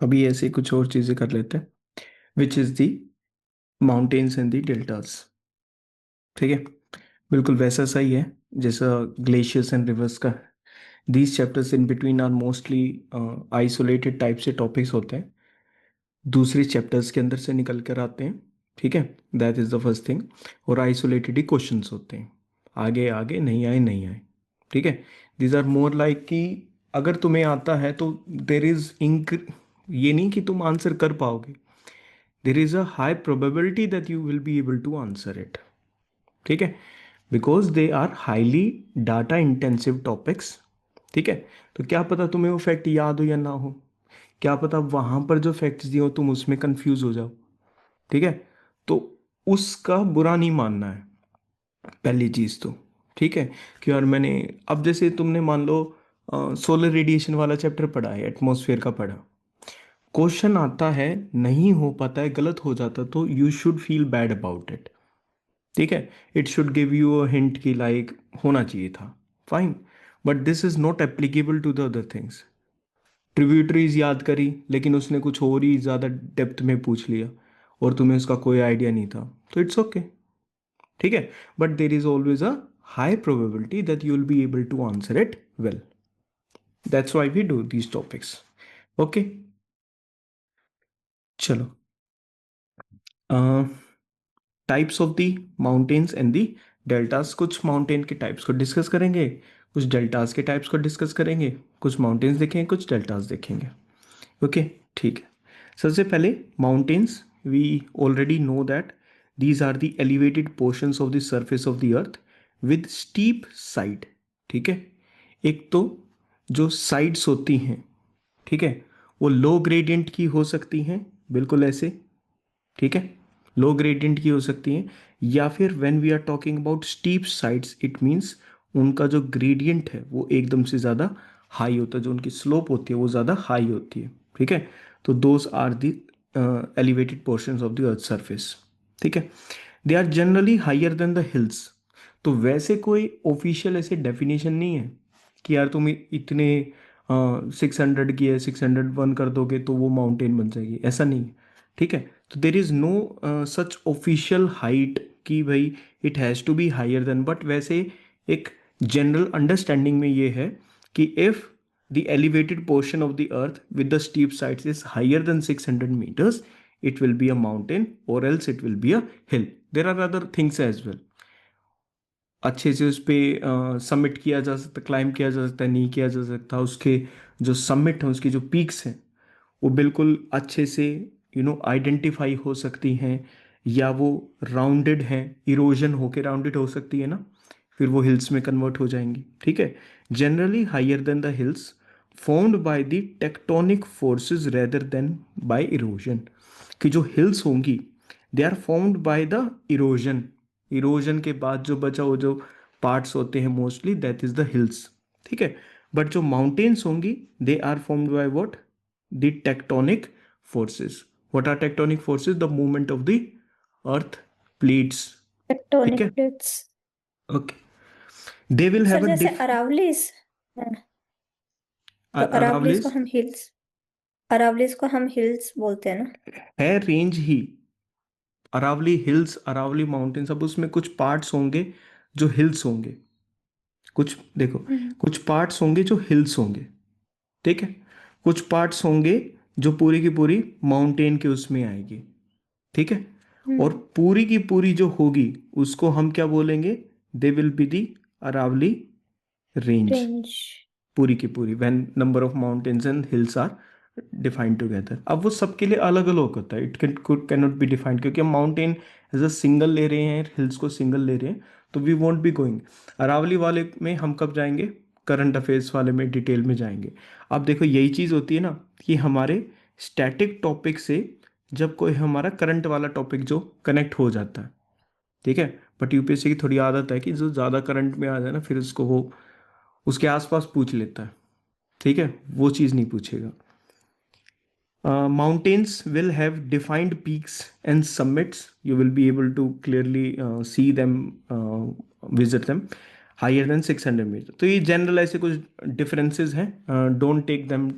अभी ऐसे कुछ और चीज़ें कर लेते हैं, which is the mountains and the deltas. ठीक है, बिल्कुल वैसा सही है जैसा ग्लेशियर्स एंड रिवर्स का। These chapters in between are mostly isolated type से टॉपिक्स होते हैं, दूसरे चैप्टर्स के अंदर से निकल कर आते हैं। ठीक है, that is the first thing. और आइसोलेटेड ही क्वेश्चंस होते हैं, आगे आगे नहीं आए नहीं आए। ठीक है, दीज आर मोर लाइक कि अगर तुम्हें आता है तो देर इज इंक, ये नहीं कि तुम आंसर कर पाओगे, there is a high probability that you will be able to answer it. ठीक है, because they are highly data intensive topics. ठीक है, तो क्या पता तुम्हें वो फैक्ट याद हो या ना हो, क्या पता वहां पर जो फैक्ट्स दिए हो तुम उसमें कंफ्यूज हो जाओ। ठीक है, तो उसका बुरा नहीं मानना है पहली चीज तो। ठीक है, कि यार मैंने, अब जैसे तुमने मान लो सोलर रेडिएशन वाला चैप्टर पढ़ा है, एटमॉस्फेयर का पढ़ा, क्वेश्चन आता है, नहीं हो पाता है, गलत हो जाता, तो you should feel bad about it. ठीक है, it should give you a hint कि लाइक होना चाहिए था, fine, but this is not applicable to the other things. Tributaries याद करी लेकिन उसने कुछ और ही ज़्यादा डेप्थ में पूछ लिया और तुम्हें उसका कोई आइडिया नहीं था, तो इट्स ओके। ठीक है, but there is always a high probability that you will be able to answer it well. That's why we do these topics. Okay, चलो, types of the mountains and the deltas. कुछ mountain के types को discuss करेंगे, कुछ deltas के types को discuss करेंगे, कुछ माउंटेन्स देखेंगे, कुछ डेल्टास देखेंगे। ओके, ठीक है। सबसे पहले mountains, we already know that these are the elevated portions of the surface of the earth with steep side. ठीक है, एक तो जो साइड्स होती हैं, ठीक है, वो लो ग्रेडियंट की हो सकती हैं, बिल्कुल ऐसे। ठीक है, लो ग्रेडियंट की हो सकती हैं, या फिर when we are talking about steep sides it means उनका जो ग्रेडियंट है वो एकदम से ज़्यादा हाई होता है, जो उनकी स्लोप होती है वो ज़्यादा हाई होती है। ठीक है, तो those are the elevated portions of the earth surface. ठीक है, they are generally higher than the hills. तो वैसे कोई ऑफिशियल ऐसे डेफिनेशन नहीं है कि यार तुम इतने 600 की है, 601 कर दोगे तो वो माउंटेन बन जाएगी, ऐसा नहीं है। ठीक है, तो there is no such official height कि भाई it has to be higher than, but वैसे एक जनरल अंडरस्टैंडिंग में ये है कि if the elevated portion of the earth with the steep sides is higher than 600 meters, it will be a mountain or else it will be a hill. There are other things as well. अच्छे से उस पर submit किया जा सकता, climb किया जा सकता है, नहीं किया जा सकता, उसके जो सबमिट हैं, उसकी जो पीक्स हैं वो बिल्कुल अच्छे से आइडेंटिफाई हो सकती हैं, या वो राउंडेड हैं, इरोजन होके राउंडेड हो सकती है ना, फिर वो हिल्स में कन्वर्ट हो जाएंगी। ठीक है, generally higher than the hills, formed by the tectonic forces rather than by erosion. कि जो हिल्स होंगी they are formed by the erosion, erosion के बाद जो बचा वो जो पार्ट्स होते हैं mostly that is the hills. ठीक है, बट जो माउंटेन्स होंगी they are formed by what, the tectonic forces. What are tectonic forces? The movement of the earth plates. ठीक टेक्टोनिक है, plates. Okay, they will sir have a जैसे डिफ, अरावलीज, तो अरावलीज को अरावलीज हम हिल्स, अरावलीज को हम हिल्स बोलते हैं ना। है रेंज ही, अरावली हिल्स, अरावली माउंटेन्स, अब उसमें कुछ पार्ट्स होंगे जो हिल्स होंगे, कुछ देखो, हम्म। कुछ पार्ट्स होंगे जो हिल्स होंगे। ठीक है, कुछ पार्ट्स होंगे जो पूरी की पूरी माउंटेन के उसमें आएगी। ठीक है, और हम्म। पूरी की पूरी जो होगी उसको हम क्या बोलेंगे? They will be the Aravalli range. Range. पूरी की पूरी, when number of mountains and hills are defined together. अब वो सबके लिए अलग अलग होता है, it can not be defined, क्योंकि हम माउंटेन एज अ सिंगल ले रहे हैं, हिल्स को सिंगल ले रहे हैं, तो we won't be going. Aravalli वाले में हम कब जाएंगे? करंट अफेयर्स वाले में डिटेल में जाएंगे। अब देखो यही चीज़ होती है ना कि हमारे स्टैटिक टॉपिक से जब कोई हमारा करंट वाला टॉपिक जो कनेक्ट हो जाता है, ठीक है, बट यूपीएससी की थोड़ी आदत है कि जो ज़्यादा करंट में आ जाए ना फिर उसको वो उसके आसपास पूछ लेता है। ठीक है, वो चीज़ नहीं पूछेगा। Mountains will have defined peaks and summits. You will be able to clearly see them, visit them higher than 600 metre. तो ये जनरल ऐसे कुछ डिफरेंसेस हैं, don't take them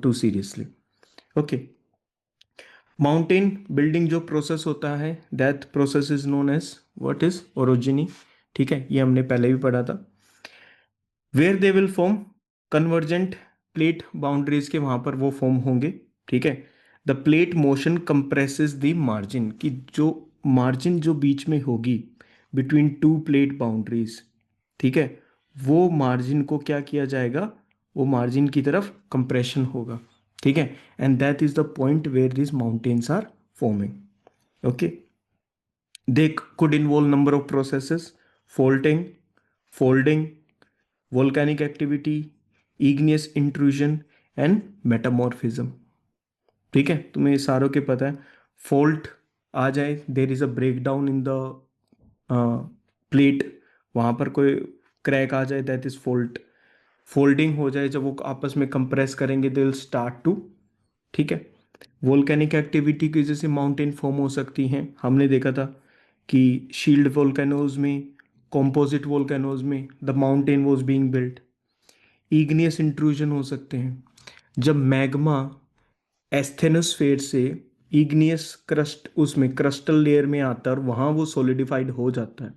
too seriously. Okay, mountain building जो प्रोसेस होता है, that process is known as what is orogeny. ठीक है, ये हमने पहले भी पढ़ा था। Where they will form convergent plate boundaries के, वहां पर वो फॉर्म होंगे। ठीक है, the plate motion compresses the margin, की जो मार्जिन जो बीच में होगी बिटवीन टू प्लेट बाउंड्रीज, ठीक है, वो मार्जिन को क्या किया जाएगा, वो मार्जिन की तरफ कंप्रेशन होगा। ठीक है, and that is the point where this mountains are forming. Okay, they could involve number of processes: faulting, folding, volcanic activity, igneous intrusion and metamorphism। ठीक है, तुम्हें ये सारों के पता है। फॉल्ट आ जाए, there is a break down in the plate, वहां पर कोई क्रैक आ जाए, दैट इज फॉल्ट। फोल्डिंग हो जाए, जब वो आपस में कंप्रेस करेंगे, दे विल स्टार्ट टू। ठीक है, वोल्केनिक एक्टिविटी की वजह से माउंटेन फॉर्म हो सकती हैं, हमने देखा था कि शील्ड वोल्केनोज में, कॉम्पोजिट वोल्केनोज में the mountain was being built. Igneous intrusion हो सकते हैं, जब मैग्मा एस्थेनोस्फेयर से इग्नियस क्रस्ट उसमें क्रिस्टल लेयर में आता है और वहाँ वो सॉलिडिफाइड हो जाता है,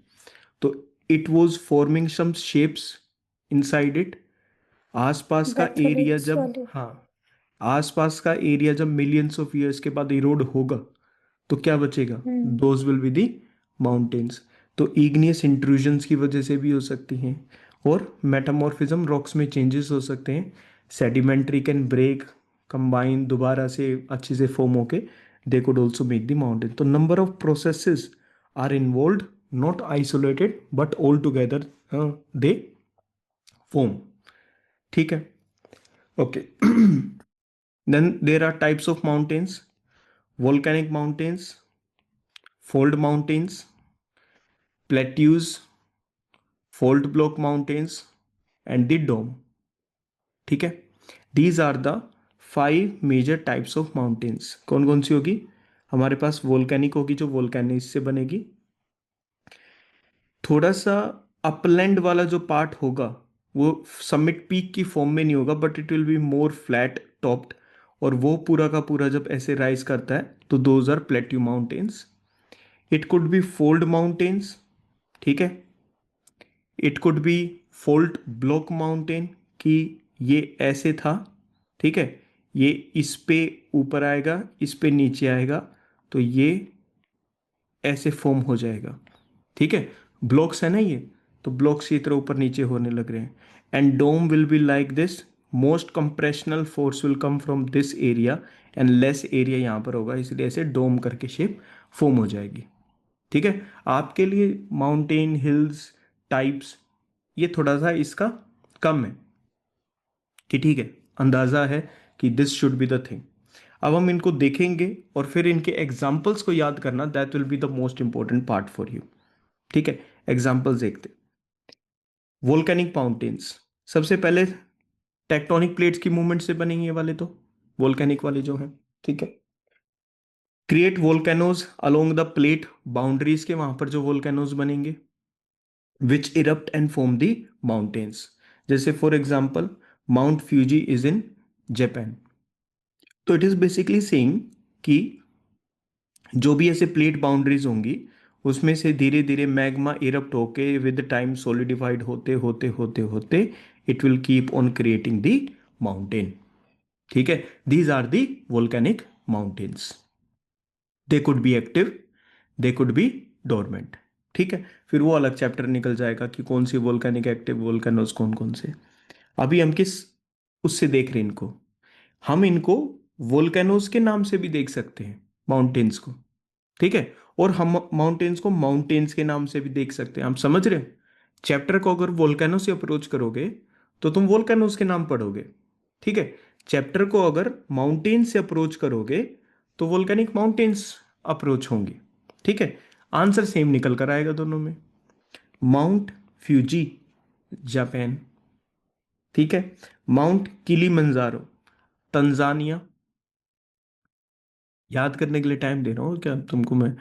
तो it was forming some shapes inside it. आसपास का एरिया बैथोलिट्स जब, वाले। हाँ, आसपास का एरिया जब मिलियंस ऑफ ईयर्स के बाद इरोड होगा, तो क्या बचेगा, hmm. Those will be the mountains. तो इग्नियस इंट्रूजन्स की वजह से भी हो सकती हैं, और मेटामॉर्फिज्म, रॉक्स में चेंजेस हो सकते हैं। सेडिमेंट्री कैन ब्रेक, कंबाइन, दोबारा से अच्छे से फॉर्म होके they could also make the mountain. तो number of processes are involve, not isolated but all together they form. ठीक है, okay. Then there are types of mountains: volcanic mountains, fold mountains, plateaus, fault block mountains and the dome। ठीक है, these are the 5 major types of mountains. कौन कौन सी होगी, हमारे पास volcanic होगी जो वोल्केनिक से बनेगी। थोड़ा सा अपलैंड वाला जो पार्ट होगा वो समिट पीक की फॉर्म में नहीं होगा, but it will be more flat topped, और वो पूरा का पूरा जब ऐसे राइज करता है तो those are plateau mountains. It could be fold mountains. ठीक है, it could be fault block mountain, कि ये ऐसे था, ठीक है, ये इस पे ऊपर आएगा, इस पे नीचे आएगा, तो ये ऐसे फॉर्म हो जाएगा। ठीक है, ब्लॉक्स है ना ये, तो ब्लॉक्स की तरह ऊपर नीचे होने लग रहे हैं। And dome will be like this, most compressional force will come from this area and less area यहाँ पर होगा, इसलिए ऐसे डोम करके शेप फॉर्म हो जाएगी। ठीक है, आपके लिए माउंटेन हिल्स टाइप्स ये थोड़ा सा इसका कम है, कि ठीक है, अंदाजा है कि this should be the thing. अब हम इनको देखेंगे और फिर इनके एग्जाम्पल्स को याद करना, that will be the most important part for you. ठीक है, एग्जाम्पल्स देखते। वोल्केनिक माउंटेन्स, सबसे पहले टेक्टोनिक प्लेट्स की मूवमेंट से बनेंगे ये वाले, तो वोल्केनिक वाले जो हैं। ठीक है, create volcanoes along the plate boundaries के, वहां पर जो वोल्केनोज बनेंगे which erupt and form the mountains. जैसे for example Mount Fuji is in Japan. तो इट इज बेसिकली सेइंग कि जो भी ऐसे प्लेट बाउंड्रीज होंगी उसमें से धीरे धीरे मैग्मा इरप्ट होके विद टाइम सॉलिडिफाइड होते होते होते होते it will keep on creating the mountain. ठीक है, these are the volcanic mountains. They could be active, they could be dormant. ठीक है, फिर वो अलग चैप्टर निकल जाएगा कि कौन सी वोल्केनिक एक्टिव वोल्केनोज कौन कौन से। अभी हम किस उससे देख रहे हैं इनको, हम इनको वोल्केनोज के नाम से भी देख सकते हैं माउंटेन्स को। ठीक है, और हम माउंटेन्स को माउंटेन्स के नाम से भी देख सकते हैं। हम समझ रहे हो, चैप्टर को अगर वोल्केनो से अप्रोच करोगे तो तुम वोल्केनोज के नाम पढ़ोगे। ठीक है, चैप्टर को अगर माउंटेन्स से अप्रोच करोगे तो वोल्केनिक माउंटेन्स अप्रोच होंगे। ठीक है, आंसर सेम निकल कर आएगा दोनों में। माउंट फ्यूजी जापान, ठीक है, माउंट किलीमंजारो तंजानिया। याद करने के लिए टाइम दे रहा हूँ क्या तुमको मैं,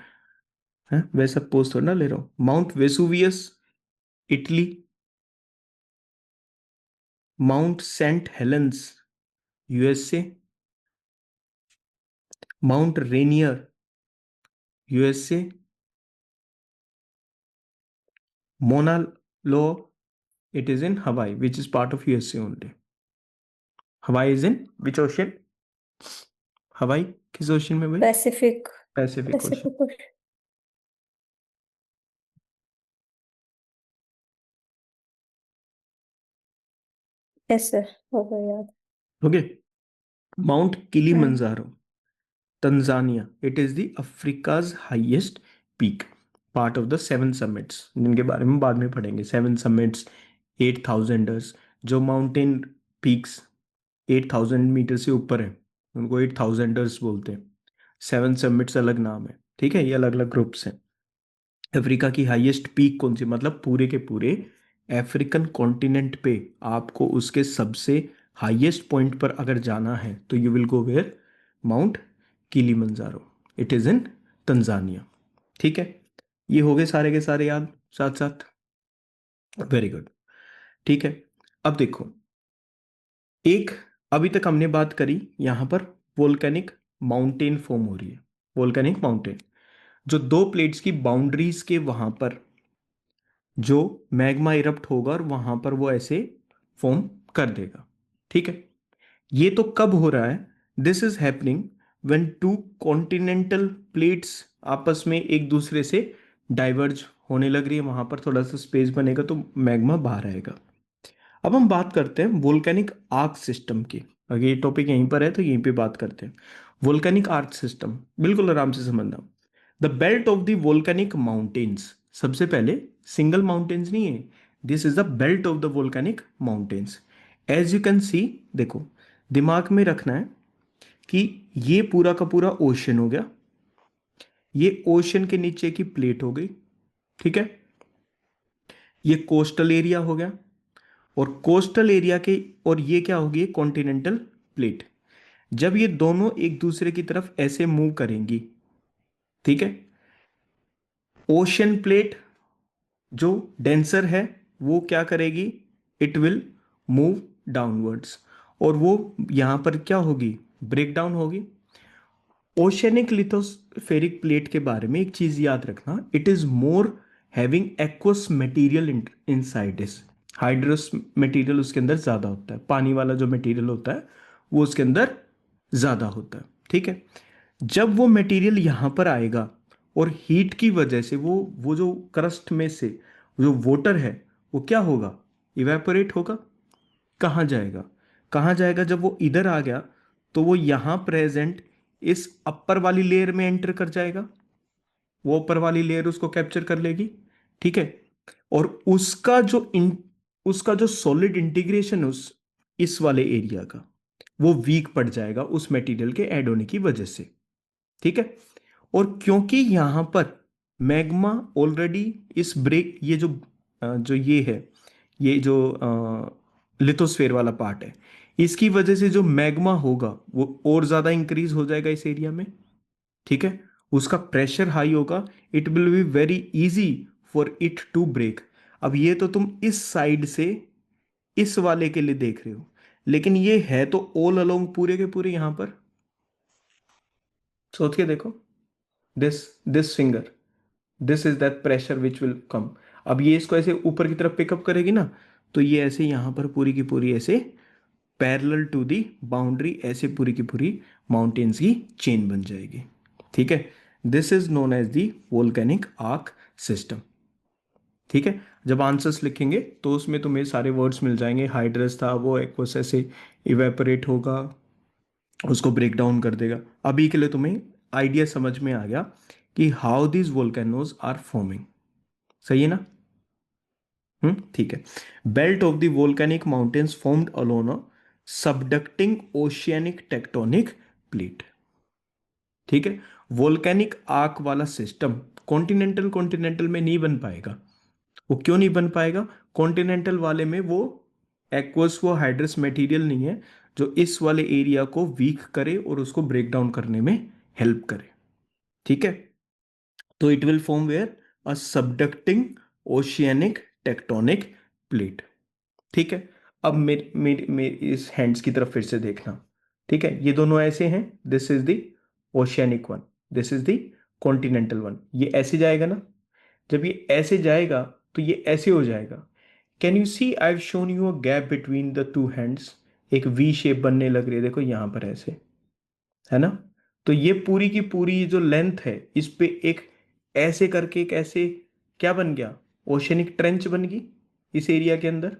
है वैसा पोस्ट थोड़ा ना ले रहा हूँ। Mount Vesuvius Italy, Mount Saint Helens USA, Mount Rainier USA, Mauna Loa it is in Hawaii, which is part of USA only. Hawaii is in which ocean? Hawaii किस ocean में भाई? Pacific. Pacific Ocean. Pacific. Yes sir, हो गया याद। Okay. Mount Kilimanjaro, Tanzania. It is the Africa's highest peak, part of the seven summits, जिनके बारे में बाद में पढ़ेंगे. Seven summits, 8,000ers, जो mountain peaks 8,000 मीटर से ऊपर है उनको 8,000ers बोलते हैं. सेवन समिट्स अलग नाम है, ठीक है, ये अलग अलग ग्रुप्स हैं. अफ्रीका की हाईएस्ट पीक कौन सी, मतलब पूरे के पूरे अफ्रीकन कॉन्टिनेंट पे आपको उसके सबसे हाईएस्ट पॉइंट पर अगर जाना है तो you will go where, Mount Kilimanjaro. It is in Tanzania. ठीक है, ये हो गए सारे के सारे याद साथ साथ. Very good. ठीक है, अब देखो, एक अभी तक हमने बात करी यहां पर वोल्केनिक माउंटेन फॉर्म हो रही है. वोल्केनिक माउंटेन जो दो प्लेट्स की बाउंड्रीज के वहां पर जो मैग्मा इरप्ट होगा और वहां पर वो ऐसे फॉर्म कर देगा. ठीक है, ये तो कब हो रहा है? This is happening when two continental plates आपस में एक दूसरे से डाइवर्ज होने लग रही है. वहां पर थोड़ा सा स्पेस बनेगा तो मैग्मा बाहर आएगा. अब हम बात करते हैं वोल्केनिक आर्क सिस्टम की. अगर ये टॉपिक यहीं पर है तो यहीं पे बात करते हैं. वोल्केनिक आर्क सिस्टम बिल्कुल आराम से समझना. The belt of the volcanic mountains, सबसे पहले सिंगल माउंटेन्स नहीं है, this is the belt of the volcanic mountains. As you can see, देखो दिमाग में रखना है कि ये पूरा का पूरा ओशन हो गया, ये ओशन के नीचे की प्लेट हो गई. ठीक है, ये कोस्टल एरिया हो गया, और कोस्टल एरिया के, और ये क्या होगी, कॉन्टिनेंटल प्लेट. जब ये दोनों एक दूसरे की तरफ ऐसे मूव करेंगी, ठीक है, ओशन प्लेट जो डेंसर है वो क्या करेगी, इट विल मूव डाउनवर्ड्स, और वो यहां पर क्या होगी, ब्रेक डाउन होगी. ओशनिक लिथोस्फेरिक प्लेट के बारे में एक चीज याद रखना, it is more having aqueous material inside इस. हाइड्रस मटेरियल उसके अंदर ज्यादा होता है, पानी वाला जो मटेरियल होता है वो उसके अंदर ज्यादा होता है. ठीक है, जब वो मटेरियल यहां पर आएगा और हीट की वजह से वो जो क्रस्ट में से जो वाटर है वो क्या होगा, इवेपोरेट होगा. कहाँ जाएगा, कहाँ जाएगा, जब वो इधर आ गया तो वो यहां प्रेजेंट इस अपर वाली लेयर में एंटर कर जाएगा, वो ऊपर वाली लेयर उसको कैप्चर कर लेगी. ठीक है, और उसका जो सॉलिड इंटीग्रेशन है उस इस वाले एरिया का, वो वीक पड़ जाएगा उस मटेरियल के ऐड होने की वजह से. ठीक है, और क्योंकि यहां पर मैग्मा ऑलरेडी इस ब्रेक, ये जो ये है, ये जो लिथोस्फेयर वाला पार्ट है, इसकी वजह से जो मैग्मा होगा वो और ज्यादा इंक्रीज हो जाएगा इस एरिया में. ठीक है, उसका प्रेशर हाई होगा, it will be very easy for it to break. अब ये तो तुम इस साइड से इस वाले के लिए देख रहे हो, लेकिन ये है तो ऑल अलोंग पूरे के पूरे यहां पर. सोच के देखो, this finger, this is that pressure which will come. अब ये इसको ऐसे ऊपर की तरफ पिकअप करेगी ना, तो ये ऐसे यहां पर पूरी की पूरी ऐसे पैरेलल टू दी बाउंड्री ऐसे पूरी की पूरी माउंटेन्स की चेन बन जाएगी. ठीक है, this is known as the volcanic arc system. ठीक है, जब आंसर्स लिखेंगे तो उसमें तुम्हें सारे वर्ड्स मिल जाएंगे. हाइड्रस था वो एक्वस ऐसे इवेपोरेट होगा, उसको ब्रेक डाउन कर देगा. अभी के लिए तुम्हें आइडिया समझ में आ गया कि how these volcanoes are forming. सही है ना? ठीक है. Belt of the volcanic mountains formed along a subducting oceanic tectonic plate. ठीक है, वोल्केनिक आर्क वाला सिस्टम कॉन्टिनेंटल कॉन्टिनेंटल में नहीं बन पाएगा. वो क्यों नहीं बन पाएगा? कॉन्टिनेंटल वाले में वो एक्वस, वो हाइड्रस मटेरियल नहीं है जो इस वाले एरिया को वीक करे और उसको ब्रेक डाउन करने में हेल्प करे. ठीक है, तो it will form where, a subducting oceanic tectonic plate. ठीक है, अब मेरे मेरे मेरे इस हैंड्स की तरफ फिर से देखना. ठीक है, ये दोनों ऐसे हैं, this is the oceanic one, this is the continental one. ये ऐसे जाएगा ना, जब ये ऐसे जाएगा तो ये ऐसे हो जाएगा। Can you see, I have shown you a gap between the two hands, एक वी शेप बनने लग रही है, देखो यहां पर ऐसे, है ना। तो ये पूरी की पूरी जो लेंथ है, इस पे एक ऐसे करके एक ऐसे क्या बन गया, ओशनिक ट्रेंच बन गई इस एरिया के अंदर,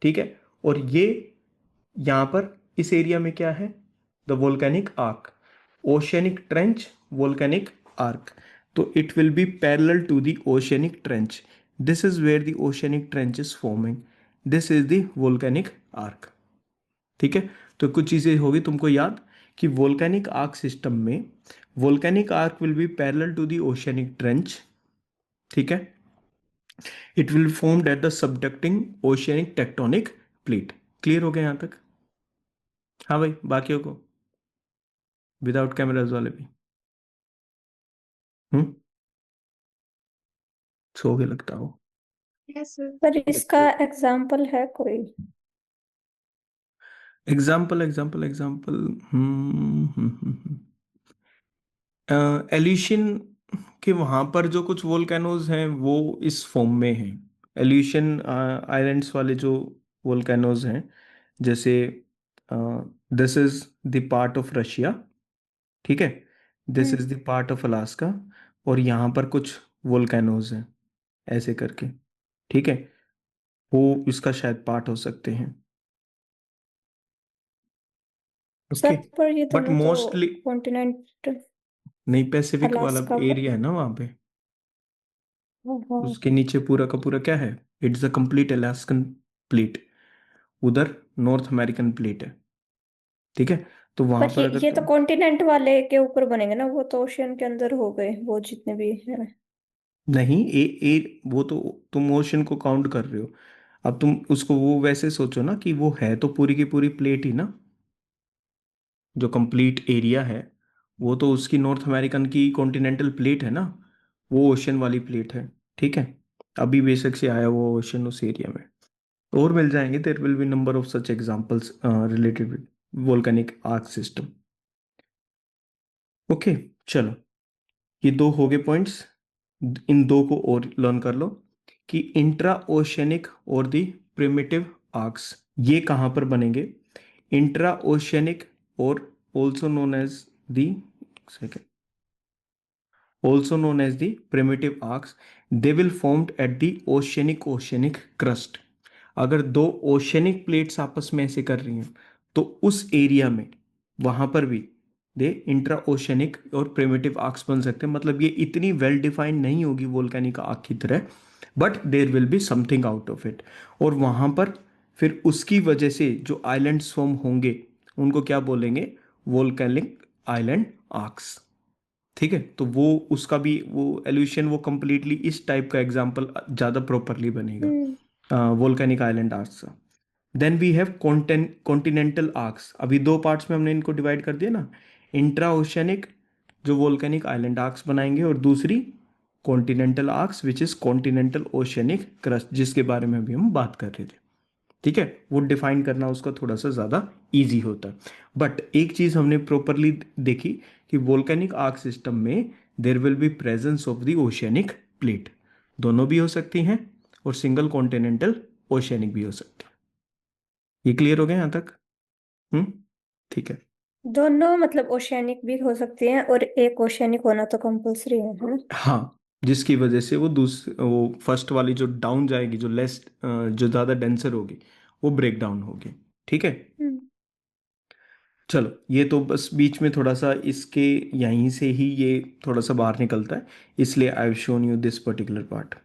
ठीक है। और ये यहां पर इस एरिया में क्या है, the volcanic arc, oceanic trench, volcanic arc. तो it will be parallel to the oceanic trench, this is where the oceanic trench is forming, this is the volcanic arc, ठीक है। तो कुछ चीजें होगी तुमको याद कि वोल्केनिक आर्क सिस्टम में volcanic arc will be parallel to the oceanic trench, ठीक है। It will formed at the subducting oceanic tectonic plate. Clear हो गया यहां तक? हाँ भाई, बाकियों को विदाउट कैमराज वाले भी हम्म, सो गए लगता हो। Yes sir. पर इसका एग्जाम्पल है कोई? एग्जाम्पल एग्जाम्पल एग्जाम्पल, एल्यूशन के वहां पर जो कुछ वोल्केनोज हैं वो इस फॉर्म में हैं। एल्यूशन आइलैंड्स वाले जो वोल्केनोज हैं, जैसे this is the part of Russia, ठीक है, this is the part of Alaska, और यहाँ पर कुछ वोल्केनोज हैं ऐसे करके, ठीक है। वो इसका शायद पार्ट हो सकते हैं, सर ओके। पर ये बट दोनों तो मोस्टली कॉन्टिनेंट नहीं, पैसिफिक वाला अलास्का का। एरिया है ना वहाँ पे, ओहो। उसके नीचे पूरा का पूरा क्या है, it's a complete Alaskan plate, उधर नॉर्थ अमेरिकन प्लेट है, ठीक है। तो वहां पर पर ये अगर तो तुम, कॉन्टिनेंट वाले के ऊपर बनेंगे ना, वो तो ओशियन के अंदर हो गए वो जितने भी है। नहीं वो तो तुम ओशन को काउंट कर रहे हो। अब तुम उसको वो वैसे सोचो ना कि वो है तो पूरी की पूरी प्लेट ही ना, जो कंप्लीट एरिया है वो तो उसकी नॉर्थ अमेरिकन की कॉन्टिनेंटल प्लेट है ना, वो ओशन वाली प्लेट है, ठीक है। अभी बेशक से आया वो ओशन उस एरिया में, और मिल जाएंगे, there will be number of such examples related with volcanic arc system, okay. चलो, ये दो हो गए पॉइंट्स, इन दो को और लर्न कर लो कि इंट्रा ओशियनिक और दी प्रिमिटिव आर्क्स ये कहाँ पर बनेंगे। इंट्रा ओशियनिक और also known as the, second, also known as the primitive arcs, they will formed at the oceanic crust। अगर दो ओशियनिक प्लेट्स आपस में ऐसे कर रही हैं तो उस एरिया में वहां पर भी दे इंट्रा ओशियनिक और प्रिमिटिव आर्क्स बन सकते हैं। मतलब ये इतनी वेल डिफाइंड नहीं होगी वोल्केनिक आर्क की तरह, but there will be something out of it. और वहां पर फिर उसकी वजह से जो आइलैंड्स फॉर्म होंगे उनको क्या बोलेंगे, वोल्केनिक आइलैंड आर्क्स, ठीक है। तो वो उसका भी वो एल्यूशन वो कंप्लीटली इस टाइप का एग्जांपल ज़्यादा प्रॉपरली हम्म। बनेगा वोल्केनिक आइलैंड आर्क्स का। Then we have continental arcs, अभी दो पार्ट्स में हमने इनको डिवाइड कर दिया ना, इंट्रा ओशियनिक जो वोल्केनिक आइलैंड आर्क्स बनाएंगे, और दूसरी continental arcs which is continental oceanic crust, जिसके बारे में अभी हम बात कर रहे थे, ठीक है। वो डिफाइन करना उसका थोड़ा सा ज़्यादा इजी होता है। बट एक चीज़ हमने प्रॉपरली देखी कि वोल्केनिक आर्क सिस्टम में देर will B presence of the oceanic plate, दोनों भी हो सकती हैं, और सिंगल कॉन्टिनेंटल ओशियनिक भी हो सकते हैं। ये क्लियर हो गया यहाँ तक? हम्म, ठीक है। दोनों मतलब ओशियनिक भी हो सकती हैं, और एक ओशियनिक होना तो कंपलसरी है ना? हाँ, जिसकी वजह से वो फर्स्ट वाली जो डाउन जाएगी, जो लेस जो ज़्यादा डेंसर होगी, वो ब्रेक डाउन होगी, ठीक है। हम्म। चलो, ये तो बस बीच में थोड़ा सा इसके यहीं से ही ये थोड़ा सा बाहर निकलता है, इसलिए I have shown you this particular part,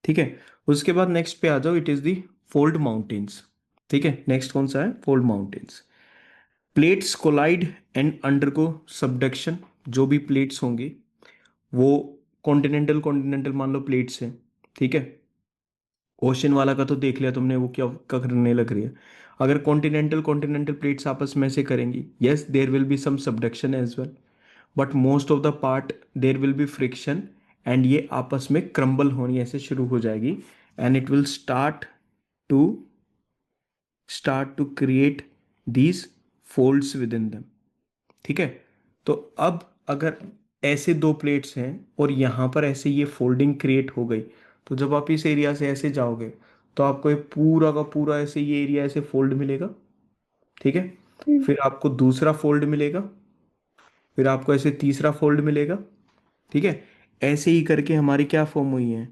ठीक है। उसके बाद नेक्स्ट पे आ जाओ, it is the fold mountains, ठीक है। नेक्स्ट कौन सा है, fold mountains. Plates collide and undergo subduction, जो भी प्लेट्स होंगी वो कॉन्टिनेंटल कॉन्टिनेंटल मान लो प्लेट्स हैं, ठीक है। ओशन वाला का तो देख लिया तुमने, वो क्या करने लग रही है। अगर कॉन्टिनेंटल कॉन्टिनेंटल प्लेट्स आपस में से करेंगी, yes there will be some subduction as well, but most of the part there will be friction, and ये आपस में क्रम्बल होनी ऐसे शुरू हो जाएगी, and it will to start to create these folds within them, ठीक है। तो अब अगर ऐसे दो प्लेट्स हैं और यहाँ पर ऐसे ये फोल्डिंग क्रिएट हो गई, तो जब आप इस एरिया से ऐसे जाओगे तो आपको एक पूरा का पूरा ऐसे ये एरिया ऐसे फोल्ड मिलेगा। ठीक है। हम्म। फिर आपको दूसरा फोल्ड मिलेगा, फिर आपको ऐसे तीसरा फोल्ड मिलेगा। ठीक है। ऐसे ही करके हमारी क्या फॉर्म हुई है,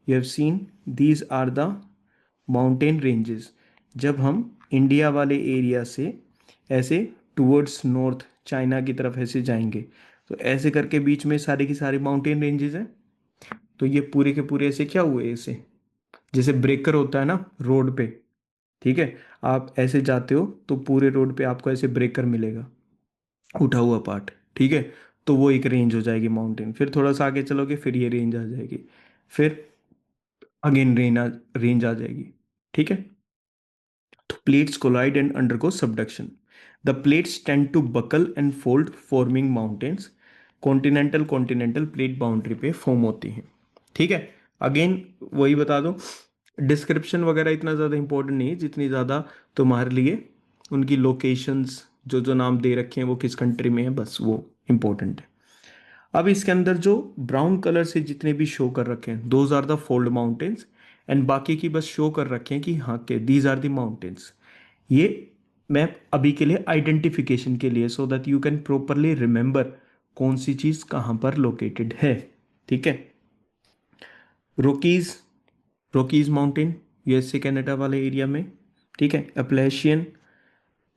you have seen these are the mountain ranges. जब हम इंडिया वाले एरिया से ऐसे टुवर्ड्स नॉर्थ चाइना की तरफ ऐसे जाएंगे, तो ऐसे करके बीच में सारे की सारी माउंटेन रेंजेस हैं। तो ये पूरे के पूरे ऐसे क्या हुए, ऐसे जैसे ब्रेकर होता है ना रोड पे। ठीक है। आप ऐसे जाते हो तो पूरे रोड पे आपको ऐसे ब्रेकर मिलेगा, उठा हुआ पार्ट। ठीक है। तो वो एक रेंज हो जाएगी माउंटेन। फिर थोड़ा सा आगे चलोगे फिर ये रेंज आ जाएगी, फिर अगेन रेंज आ जाएगी। ठीक है। तो plates collide and undergo subduction. The plates tend to buckle and fold, forming mountains. Continental plate boundary पे फॉर्म होती हैं। ठीक है। अगेन वही बता दो, डिस्क्रिप्शन वगैरह इतना ज़्यादा इंपॉर्टेंट नहीं है जितनी ज़्यादा तुम्हारे लिए उनकी लोकेशंस जो जो नाम दे रखे हैं वो किस कंट्री में है, बस वो इंपॉर्टेंट है। अब इसके अंदर जो ब्राउन कलर से जितने भी शो कर रखे हैं those are the fold mountains, and बाकी की बस शो कर रखे हैं कि हाँ के दीज आर द माउंटेन्स। ये मैप अभी के लिए आइडेंटिफिकेशन के लिए, सो that you can properly remember कौन सी चीज कहाँ पर लोकेटेड है। ठीक है। रोकीज, रोकीज माउंटेन यूएसए कनाडा वाले एरिया में। ठीक है। अपलेशियन,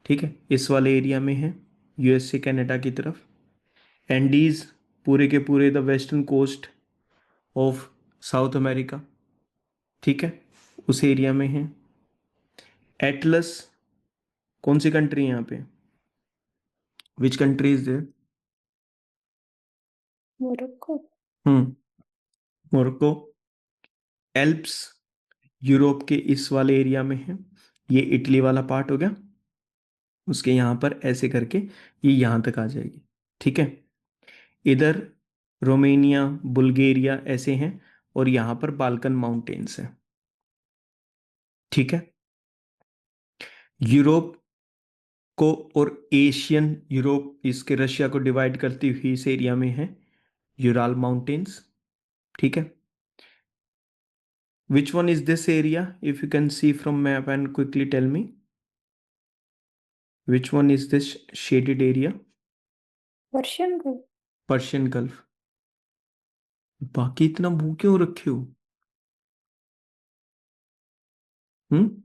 ठीक है, इस वाले एरिया में है यूएसए कनाडा की तरफ। एंडीज पूरे के पूरे the western coast of South America. ठीक है, उस एरिया में है। एटलस कौन सी कंट्री है यहाँ पे, which country is there? Morocco. Hmm, Morocco. Alps Europe के इस वाले एरिया में है, ये इटली वाला पार्ट हो गया। उसके यहाँ पर ऐसे करके ये यहाँ तक आ जाएगी। ठीक है। इधर रोमेनिया बुल्गारिया ऐसे हैं, और यहाँ पर बाल्कन माउंटेन्स हैं। ठीक है। यूरोप को और एशियन यूरोप इसके रशिया को डिवाइड करती हुई इस एरिया में है यूराल माउंटेन्स। ठीक है। Which one is this area, if you can see from map and quickly tell me which one is this shaded area? Persian को। Persian gulf. बाकी इतना मुंह क्यों रखे हो? हम्म।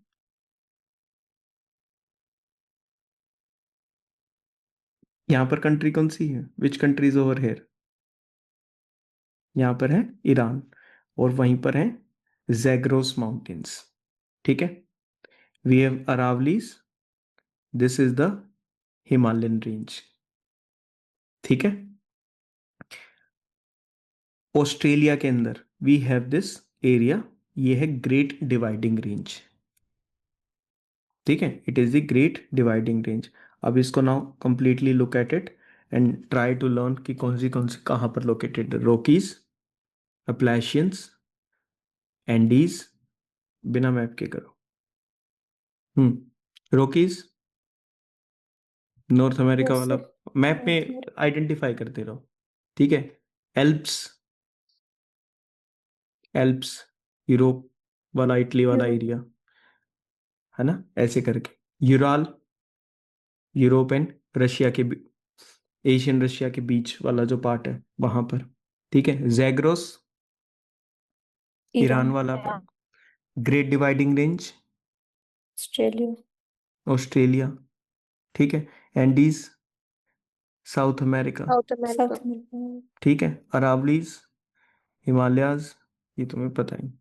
यहाँ पर कंट्री कौन सी है, विच कंट्री इज ओवर हेयर? यहाँ पर है ईरान, और वहीं पर है जैग्रोस माउंटेन्स। ठीक है। We have Aravallis, this is the Himalayan range. ठीक है। ऑस्ट्रेलिया के अंदर वी हैव दिस एरिया, ये है ग्रेट डिवाइडिंग रेंज। ठीक है, it is the Great Dividing Range. अब इसको now completely look at it and try to learn कि कौन सी कहाँ पर लोकेटेड, रोकीज, अपलैशियंस, एंडीज, बिना मैप के करो। रोकीज नॉर्थ अमेरिका वाला, वैसे मैप नॉर्थ में अमेरिका। आइडेंटिफाई करते रहो। ठीक है। एल्प्स, एल्प्स यूरोप वाला इटली वाला यूरोप। एरिया है ना, ऐसे करके। यूराल यूरोप एंड रशिया के एशियन रशिया के बीच वाला जो पार्ट है वहां पर। ठीक है। Zagros Iran Iran. वाला part. Great Dividing Range Australia. Australia. ठीक है। Andes South America. South America. South America. ठीक है। अरावलीज हिमालयाज, ये तुम्हें पता ही।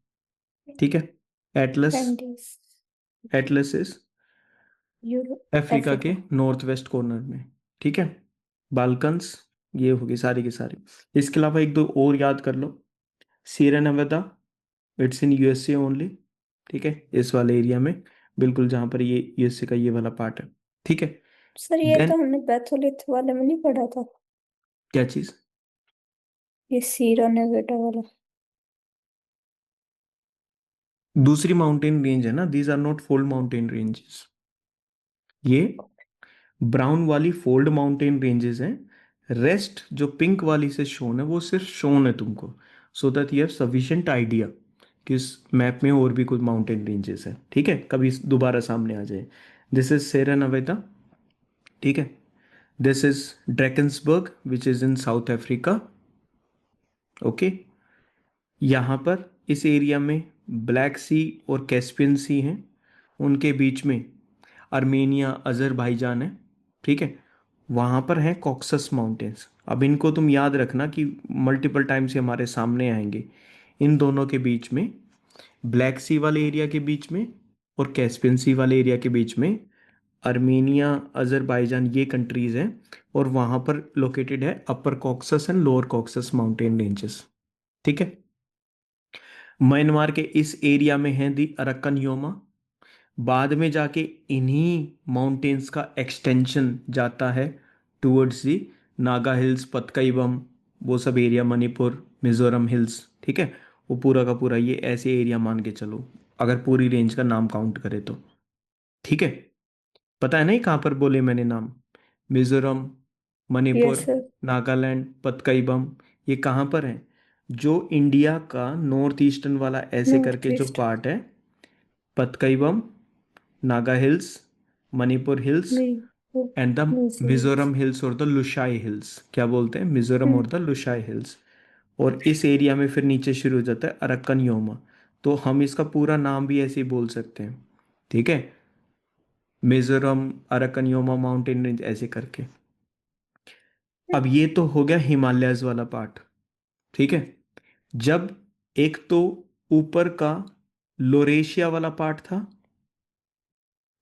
ठीक है। Atlas, Andes. Atlas is Europe Africa के अफ्रीका। नॉर्थ वेस्ट कॉर्नर में। ठीक है। बाल्कन्स, ये होगी सारी की सारी। इसके अलावा एक दो और याद कर लो। Sierra Nevada, it's in USA only. ठीक है, इस वाले एरिया में, बिल्कुल जहाँ पर ये यूएसए का ये वाला पार्ट है। ठीक है। सर ये देन तो हमने बैथोलिथ वाले में नहीं पढ़ा था, क्या चीज? ये सीरा नेवाडा वाला। दूसरी माउंटेन रेंज है ना, these are not fold mountain ranges. ये ब्राउन वाली फोल्ड माउंटेन रेंजेस हैं, रेस्ट जो पिंक वाली से शोन है वो सिर्फ शोन है तुमको, so that you have sufficient idea कि इस मैप में और भी कुछ माउंटेन रेंजेस हैं। ठीक है, कभी दोबारा सामने आ जाए। This is Sierra Nevada. ठीक है, this is Drakensberg which is in South Africa. Okay, यहाँ पर इस एरिया में ब्लैक सी और कैस्पियन सी हैं, उनके बीच में अर्मेनिया अजरबैजान है। ठीक है, वहाँ पर हैं कॉक्सस माउंटेन्स। अब इनको तुम याद रखना कि मल्टीपल टाइम से हमारे सामने आएंगे। इन दोनों के बीच में, ब्लैक सी वाले एरिया के बीच में और कैस्पियन सी वाले एरिया के बीच में अर्मेनिया अजरबैजान ये कंट्रीज हैं, और वहाँ पर लोकेटेड है अपर caucus and lower caucus mountain ranges. ठीक है, म्यांमार के इस एरिया में है दी अरक्कन योमा। बाद में जाके इन्हीं माउंटेन्स का एक्सटेंशन जाता है टूवर्ड्स दी नागा हिल्स, पतकईबम, वो सब एरिया, मणिपुर, मिजोरम हिल्स। ठीक है, वो पूरा का पूरा ये ऐसे एरिया मान के चलो, अगर पूरी रेंज का नाम काउंट करे तो। ठीक है, पता है ना ये कहाँ पर बोले मैंने नाम? Mizoram, yes Manipur, sir. नागालैंड, पतकईबम, ये कहाँ पर है? जो इंडिया का नॉर्थ ईस्टर्न वाला ऐसे नॉर्थ करके जो ईस्ट। पार्ट है, पतकईबम, नागा हिल्स, मणिपुर हिल्स नहीं, वो and the measles. Mizoram hills और द लुशाई हिल्स, क्या बोलते हैं, मिजोरम हम्म। और द लुशाई हिल्स। और इस एरिया में फिर नीचे शुरू हो जाता है अरक्कन योमा। तो हम इसका पूरा नाम भी ऐसे ही बोल सकते हैं। ठीक है, मिजोरम अरक्कन योमा माउंटेन रेंज ऐसे करके। अब ये तो हो गया हिमालयस वाला पार्ट। ठीक है, जब एक तो ऊपर का लोरेशिया वाला पार्ट था,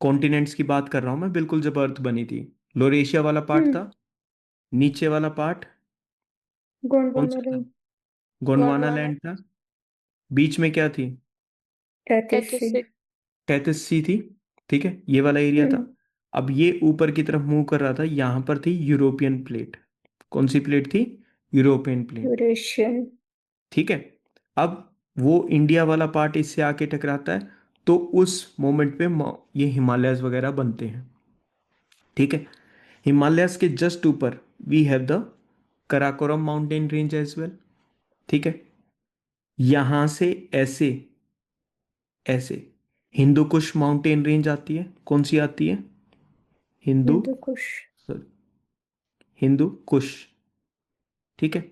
कॉन्टिनेंट्स की बात कर रहा हूं मैं, बिल्कुल जब अर्थ बनी थी, लोरेशिया वाला पार्ट हम्म। था। नीचे वाला पार्ट कौन गोंडवाना सा था? रेंज। गोंडवाना गोंडवाना। लैंड था। बीच में क्या थी? 33 सी। टेथिस सी थी। ठीक है, ये वाला एरिया था। हम्म। अब ये ऊपर की तरफ मूव कर रहा था, यहां पर थी यूरोपियन प्लेट। कौन सी प्लेट थी? European plate. यूरेशियन। ठीक है, अब वो इंडिया वाला पार्ट इससे आके टकराता है, तो उस मोमेंट पे ये हिमालयस वगैरह बनते हैं। ठीक है, हिमालयस के जस्ट ऊपर we have the Karakoram mountain range as well. ठीक है, यहां से ऐसे ऐसे हिंदू कुश माउंटेन रेंज आती है। कौन सी आती है? हिंदू, हिंदू कुश। सॉरी, हिंदू कुश। ठीक है,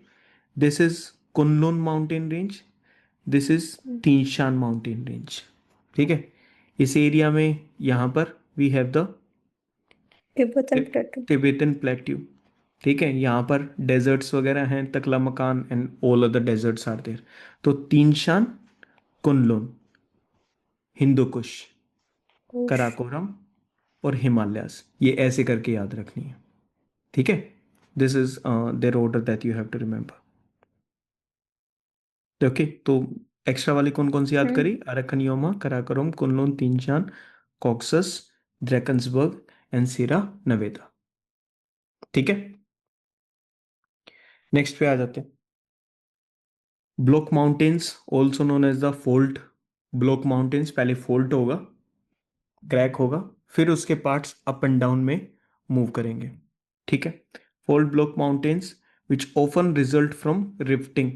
this is Kunlun mountain range, this is Tian Shan mountain range. ठीक है, इस एरिया में यहां पर we have the Tibetan plateau. Tibetan plateau. ठीक है, यहाँ पर डेजर्ट्स वगैरह हैं, Taklamakan and all other deserts are there. तो Tian Shan, Kunlun, Hindu Kush, Kush. Karakoram और हिमालयस, ये ऐसे करके याद रखनी है। ठीक है, this is their order that you have to remember. Okay, तो एक्स्ट्रा वाली कौन कौन सी याद हम्म। करी? Arakan Yoma, Karakoram, Kunlun, Tien Shan, Caucasus, Drakensberg and Sierra Nevada. ठीक है, नेक्स्ट पे आ जाते हैं। Block mountains also known as the fault. Block mountains पहले फोल्ट होगा, क्रैक होगा, फिर उसके पार्ट्स अप एंड डाउन में मूव करेंगे। ठीक है, fault block mountains which often result from rifting,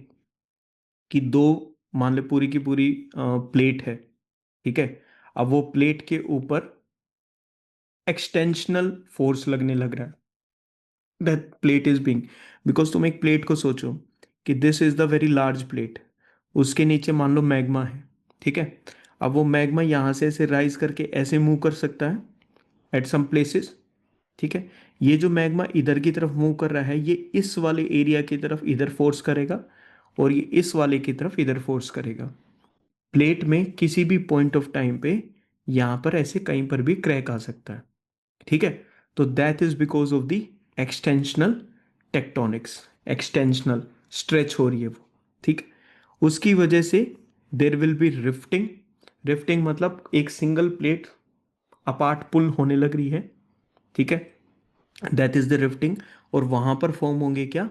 कि दो, मान लो पूरी की पूरी प्लेट है। ठीक है, अब वो प्लेट के ऊपर एक्सटेंशनल फोर्स लगने लग रहा है, that plate is being, because तुम एक प्लेट को सोचो कि this is the very large plate, उसके नीचे मान लो मैग्मा है। ठीक है, अब वो मैग्मा यहाँ से ऐसे राइज करके ऐसे मूव कर सकता है एट सम प्लेसेस। ठीक है, ये जो मैग्मा इधर की तरफ मूव कर रहा है, ये इस वाले एरिया की तरफ इधर फोर्स करेगा, और ये इस वाले की तरफ इधर फोर्स करेगा। प्लेट में किसी भी पॉइंट ऑफ टाइम पे यहाँ पर ऐसे कहीं पर भी क्रैक आ सकता है। ठीक है, तो that is because of the extensional tectonics, extensional stretch हो रही है वो। ठीक, उसकी वजह से there will be rifting. Rifting मतलब एक सिंगल प्लेट अपार्ट पुल होने लग रही है। ठीक है, दैट इज द रिफ्टिंग। और वहां पर फॉर्म होंगे क्या?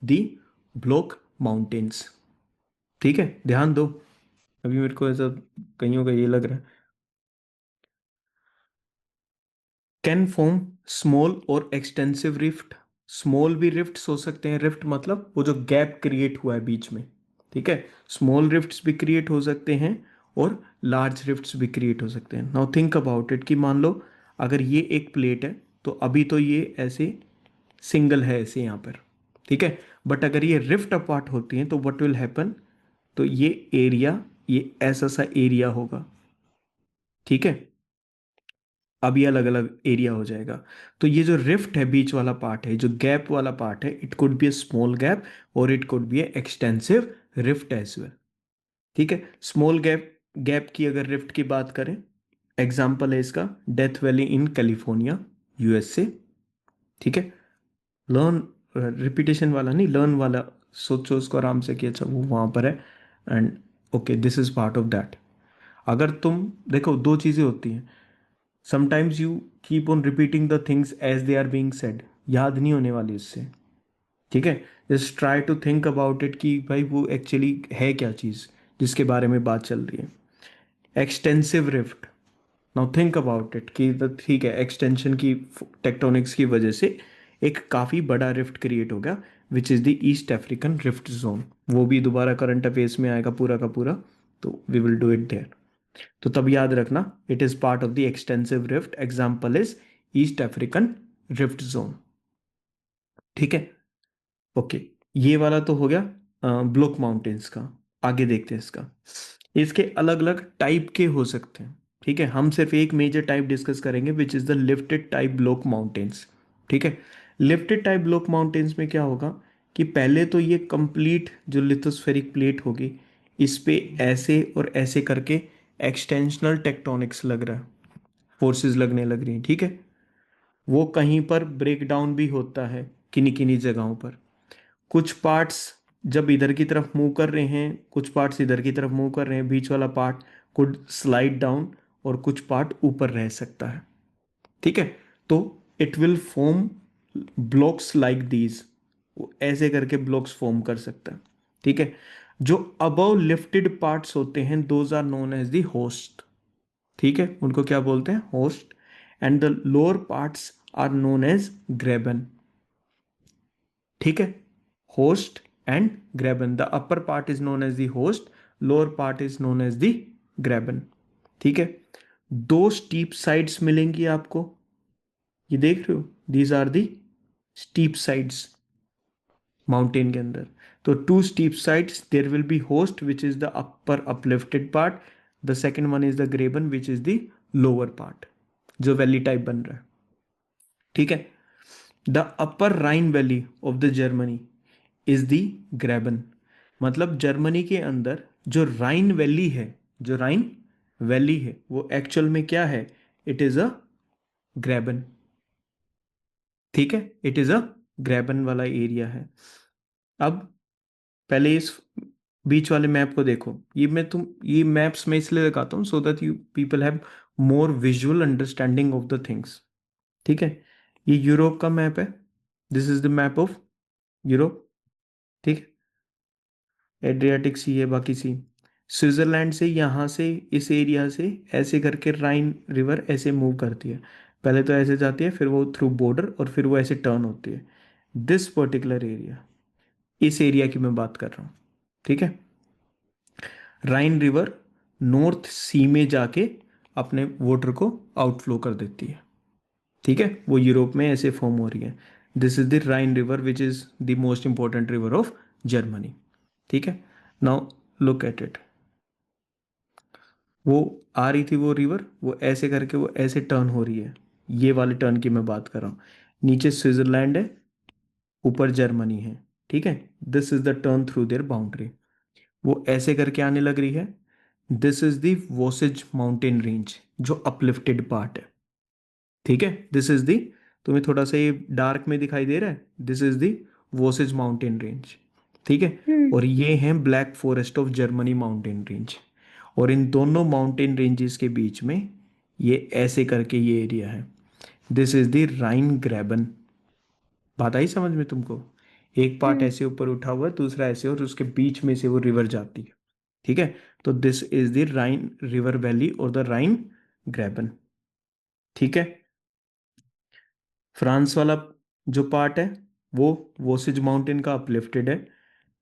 दी ब्लॉक माउंटेन्स। ठीक है, ध्यान दो, अभी मेरे को ऐसा कईयों का ये लग रहा है। कैन फॉर्म स्मॉल और एक्सटेंसिव रिफ्ट। स्मॉल भी रिफ्ट्स हो सकते हैं। रिफ्ट मतलब वो जो गैप क्रिएट हुआ है बीच में, ठीक है। स्मॉल रिफ्ट्स भी क्रिएट हो सकते हैं और लार्ज रिफ्ट्स भी क्रिएट हो सकते हैं। नाउ थिंक अबाउट इट कि मान लो अगर ये एक प्लेट है तो अभी तो ये ऐसे सिंगल है ऐसे यहाँ पर, ठीक है। बट अगर ये रिफ्ट अपार्ट होती हैं तो व्हाट विल हैपन, तो ये एरिया, ये ऐसा सा एरिया होगा, ठीक है। अब ये अलग अलग एरिया हो जाएगा। तो ये जो रिफ्ट है, बीच वाला पार्ट है, जो गैप वाला पार्ट है, it could be a small gap और it could be a extensive rift as well, ठीक है। स्मॉल गैप गैप की अगर रिफ्ट की बात करें, एग्जाम्पल है इसका death valley in California, USA, ठीक है। लर्न, रिपीटेशन वाला नहीं, लर्न वाला सोचो उसको आराम से कि अच्छा वो वहाँ पर है and okay this is part of that. अगर तुम देखो, दो चीज़ें होती हैं, sometimes you keep on repeating the things as they are being said, याद नहीं होने वाली उससे, ठीक है। Just try to think about it कि भाई वो एक्चुअली है क्या चीज़ जिसके बारे में बात चल रही है। Extensive rift, now think about it कि ठीक है, एक्सटेंशन की टेक्टोनिक्स की वजह से एक काफ़ी बड़ा रिफ्ट क्रिएट हो गया which is the east African Rift zone. वो भी दोबारा करंट अफेयर्स में आएगा पूरा का पूरा, तो we will do it there. तो तब याद रखना, it is part of the extensive rift, example is East African Rift Zone, ठीक है। ओके, ये वाला तो हो गया ब्लॉक माउंटेन्स का। आगे देखते हैं इसका, इसके अलग अलग टाइप के हो सकते हैं, ठीक है। हम सिर्फ एक मेजर टाइप डिस्कस करेंगे which is the lifted type block mountains, ठीक है। लिफ्टेड टाइप ब्लॉक माउंटेन्स में क्या होगा कि पहले तो ये कंप्लीट जो लिथोस्फेरिक प्लेट होगी, इस पे ऐसे और ऐसे करके एक्सटेंशनल टेक्टोनिक्स लग रहा है, फोर्सेस लगने लग रही हैं, ठीक है। वो कहीं पर ब्रेक डाउन भी होता है किन्हीं किन्हीं जगहों पर। कुछ पार्ट्स जब इधर की तरफ मूव कर रहे हैं, कुछ पार्ट्स इधर की तरफ मूव कर रहे हैं, बीच वाला पार्ट कुड स्लाइड डाउन और कुछ पार्ट ऊपर रह सकता है, ठीक है। तो it will form blocks like these, वो ऐसे करके ब्लॉक्स फॉर्म कर सकता है, ठीक है। जो अबव लिफ्टेड पार्ट्स होते हैं those are known as the horst, ठीक है, उनको क्या बोलते हैं, horst. And the lower parts are known as graben, ठीक है। Horst and graben, the upper part is known as the horst, lower part is known as the graben, ठीक है। दो स्टीप साइड्स मिलेंगी आपको, ये देख रहे हो, these are the steep sides mountain के अंदर। तो two steep sides, there will be horst which is the upper uplifted part, the second one is the graben which is the lower part, जो वैली टाइप बन रहा है, ठीक है। The upper Rhine valley of the Germany is the graben, मतलब Germany के अंदर जो राइन वैली है, जो राइन वैली है वो एक्चुअल में क्या है, इट इज अ ग्रेबन, ठीक है। इट इज अ ग्रेबन वाला एरिया है। अब पहले इस बीच वाले मैप को देखो, ये मैप्स मैं इसलिए लगाता हूँ सो that you people have more visual understanding of the things, ठीक है। ये यूरोप का मैप है, this is the map of Europe, ठीक है। एड्रियाटिक सी है, बाकी सी स्विट्जरलैंड से, यहाँ से इस एरिया से ऐसे करके राइन रिवर ऐसे मूव करती है, पहले तो ऐसे जाती है, फिर वो थ्रू बॉर्डर और फिर वो ऐसे टर्न होती है। दिस पर्टिकुलर एरिया, इस एरिया की मैं बात कर रहा हूँ, ठीक है। राइन रिवर नॉर्थ सी में जाके अपने वाटर को आउटफ्लो कर देती है, ठीक है। वो यूरोप में ऐसे फॉर्म हो रही है। This is the Rhine river which is the most important river of Germany, ठीक है। नाउ लुक एट इट, वो आ रही थी वो रिवर, वो ऐसे करके वो ऐसे टर्न हो रही है, ये वाले टर्न की मैं बात कर रहा हूँ। नीचे स्विट्जरलैंड है, ऊपर जर्मनी है, ठीक है। This is the turn through their boundary, वो ऐसे करके आने लग रही है। This is the Vosges mountain range, जो अपलिफ्टेड पार्ट है, ठीक है। दिस इज द, तुम्हें थोड़ा सा ये डार्क में दिखाई दे रहा है, this is the Vosges mountain range, ठीक है। हम्म। और ये है Black Forest of Germany mountain range, और इन दोनों माउंटेन रेंजेस के बीच में ये ऐसे करके ये एरिया है, this is the Rhine graben. बात आई समझ में तुमको, एक पार्ट हम्म। ऐसे ऊपर उठा हुआ है, दूसरा ऐसे, और उसके बीच में से वो रिवर जाती है, ठीक है। तो this is the Rhine river valley और द राइन ग्रेबन, ठीक है। फ्रांस वाला जो पार्ट है, वो वोसिज माउंटेन का अपलिफ्टेड है।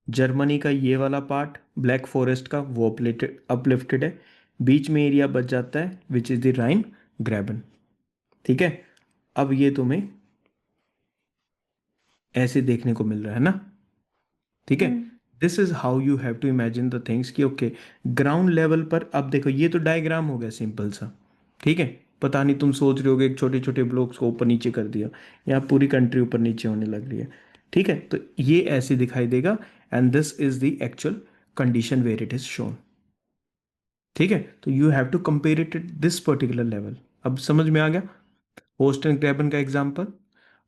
जर्मनी का ये वाला पार्ट ब्लैक फॉरेस्ट का वो अपलिफ्टेड है। बीच में एरिया बच जाता है which is the Ryan graben. ठीक है, अब ये तुम्हें ऐसे देखने को मिल रहा है ना। ठीक है, hmm. This is how you have to imagine the things कि ओके ग्राउंड लेवल पर। अब देखो ये तो डायग्राम हो गया सिंपल सा। ठीक है, पता नहीं तुम सोच रहे होगे छोटे छोटे ब्लॉक्स को ऊपर नीचे कर दिया, यहाँ पूरी कंट्री ऊपर नीचे होने लग रही है। ठीक है, तो ये ऐसे दिखाई देगा and this is the actual condition where it is shown. ठीक है, तो you have to compare it at this particular level. अब समझ में आ गया। होस्ट एंड ग्रेबन का एग्जांपल,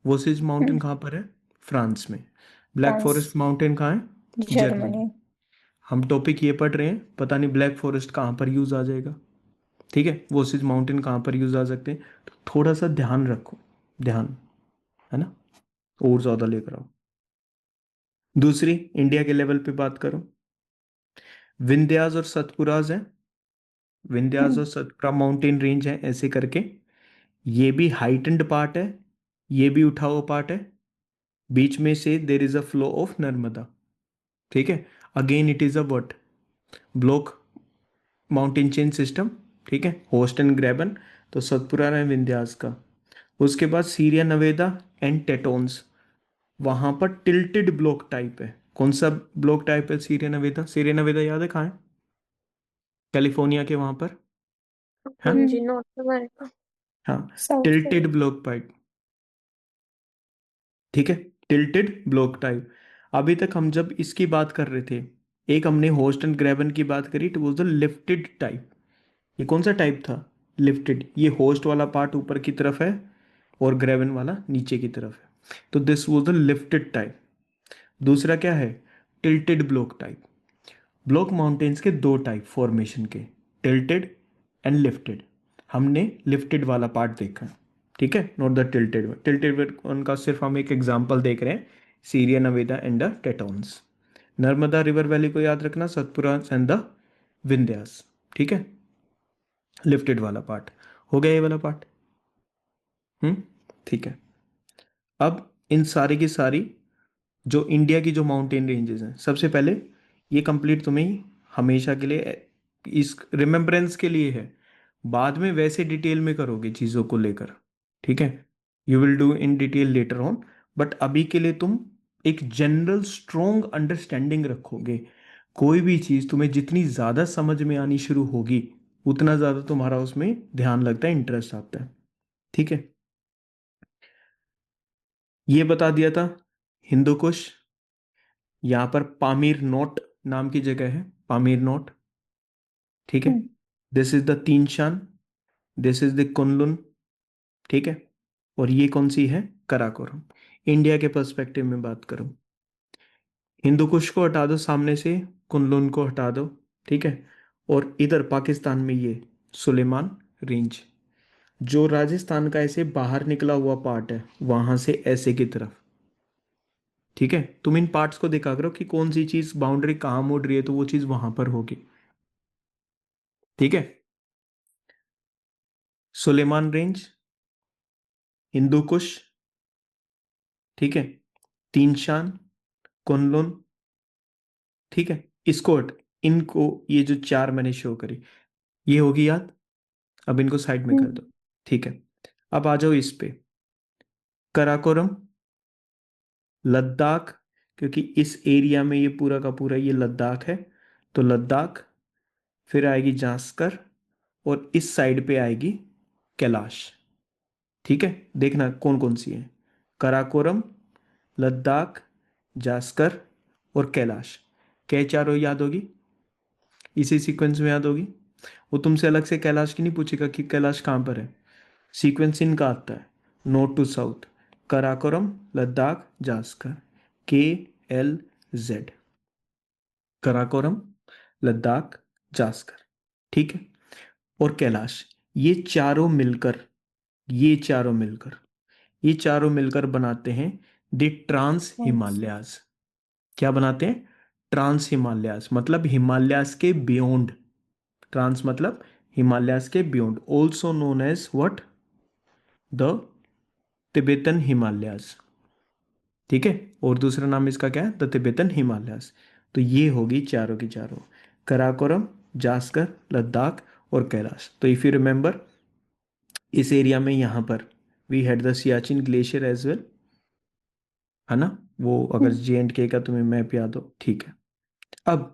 वोसिज माउंटेन हम्म। कहाँ पर है? फ्रांस में। Black France. फॉरेस्ट माउंटेन कहाँ है? जर्मनी। जर्मनी। हम टॉपिक ये पढ़ रहे हैं, पता नहीं ब्लैक फॉरेस्ट कहाँ पर यूज आ जाएगा। ठीक है, वोसिज माउंटेन कहाँ पर यूज आ सकते हैं, तो थोड़ा सा ध्यान रखो, ध्यान, है ना, और ज्यादा लेकर आओ। दूसरी इंडिया के लेवल पे बात करो, विंध्यास और सतपुराज है। विंध्यास हम्म। और सतपुरा माउंटेन रेंज है ऐसे करके। ये भी हाइटेंड पार्ट है, ये भी उठा हुआ पार्ट है। बीच में से देर is a flow of Narmada. ठीक है, again it is a what, block mountain chain system. ठीक है, होस्ट एंड ग्रेबन, तो सतपुरा है विंध्यास का। उसके बाद सीरिया नवेदा एंड टेटोन्स, वहां पर टिल्टेड ब्लॉक टाइप है। कौन सा ब्लॉक टाइप है सीरिया नवेदा? सीरिया नवेदा याद है कहाँ है? कैलिफोर्निया के वहां पर। हाँ हाँ, जी, नॉर्थ अमेरिका। हाँ, south tilted Korea. Block type. ठीक है, टिल्टेड ब्लॉक टाइप। अभी तक हम जब इसकी बात कर रहे थे, एक हमने होस्ट एंड ग्रेबन की बात करी, तो वो द लिफ्टेड टाइप। ये कौन सा टाइप था? लिफ्टेड। ये होस्ट वाला पार्ट ऊपर की तरफ है और ग्रेबन वाला नीचे की तरफ है, तो this was the lifted type. दूसरा क्या है? Tilted block type. Block mountains के दो टाइप फॉर्मेशन के, टिल्टेड एंड लिफ्टेड। हमने लिफ्टेड वाला पार्ट देखा। ठीक है, नॉट द टिल्टेड। टिल्टेड उनका सिर्फ हम एक एग्जांपल देख रहे हैं, Sierra Nevada and the Tetons. Narmada river valley को याद रखना, सतपुरा एंड द विंध्यास। ठीक है, लिफ्टेड वाला पार्ट हो गया, ये वाला पार्ट। हम्म, ठीक है। अब इन सारी की सारी जो इंडिया की जो माउंटेन रेंजेस हैं, सबसे पहले ये कंप्लीट तुम्हें हमेशा के लिए इस रिमेम्बरेंस के लिए है। बाद में वैसे डिटेल में करोगे चीज़ों को लेकर। ठीक है, you will do in detail later on, but अभी के लिए तुम एक जनरल स्ट्रोंग अंडरस्टैंडिंग रखोगे। कोई भी चीज़ तुम्हें जितनी ज़्यादा समझ में आनी शुरू होगी, उतना ज़्यादा तुम्हारा उसमें ध्यान लगता है, इंटरेस्ट आता है। ठीक है, ये बता दिया था हिंदू कुश। यहाँ पर पामीर नोट नाम की जगह है, पामीर नोट। ठीक है, हम्म। दिस इज द तीन शान, दिस इज द कुनलुन। ठीक है, और ये कौन सी है? कराकोरम। इंडिया के पर्सपेक्टिव में बात करूं, हिंदू कुश को हटा दो सामने से, कुनलुन को हटा दो। ठीक है, और इधर पाकिस्तान में ये सुलेमान रेंज, जो राजस्थान का ऐसे बाहर निकला हुआ पार्ट है, वहां से ऐसे की तरफ। ठीक है, तुम इन पार्ट्स को देखा करो कि कौन सी चीज बाउंड्री कहाँ मुड़ रही है, तो वो चीज वहां पर होगी। ठीक है, सुलेमान रेंज, हिंदू कुश, ठीक है, तीन शान, कुनलुन। ठीक है, इसको इनको ये जो चार मैंने शो करी, ये होगी याद। अब इनको साइड में कर हम्म। दो। ठीक है, अब आ जाओ इस पे, कराकोरम, लद्दाख, क्योंकि इस एरिया में ये पूरा का पूरा ये लद्दाख है, तो लद्दाख। फिर आएगी जास्कर, और इस साइड पे आएगी कैलाश। ठीक है, देखना कौन कौन सी है, कराकोरम, लद्दाख, जास्कर और कैलाश। क्या ये चारों याद होगी? इसी सीक्वेंस में याद होगी। वो तुमसे अलग से कैलाश की नहीं पूछेगा कि कैलाश कहाँ पर है। सीक्वेंस इनका आता है, north to south, Karakoram, Ladakh, Zanskar, K, L, Z. Karakoram, Ladakh, Zanskar. ठीक है, और कैलाश। ये चारों मिलकर, ये चारों मिलकर, ये चारों मिलकर बनाते हैं द ट्रांस फ्रांस। हिमालयाज। क्या बनाते हैं? ट्रांस हिमालयाज, मतलब हिमालयाज के बियॉन्ड। ट्रांस मतलब हिमालयाज के beyond, also known as what, the Tibetan Himalayas. ठीक है, और दूसरा नाम इसका क्या है, द तिब्बतन हिमालयास। तो ये होगी चारों की चारों, कराकोरम, जास्कर, लद्दाख और कैलाश। तो इफ यू रिमेंबर, इस एरिया में यहाँ पर we had the Siachen glacier as well, है ना। वो अगर J&K का तुम्हें मैप याद हो, ठीक है। अब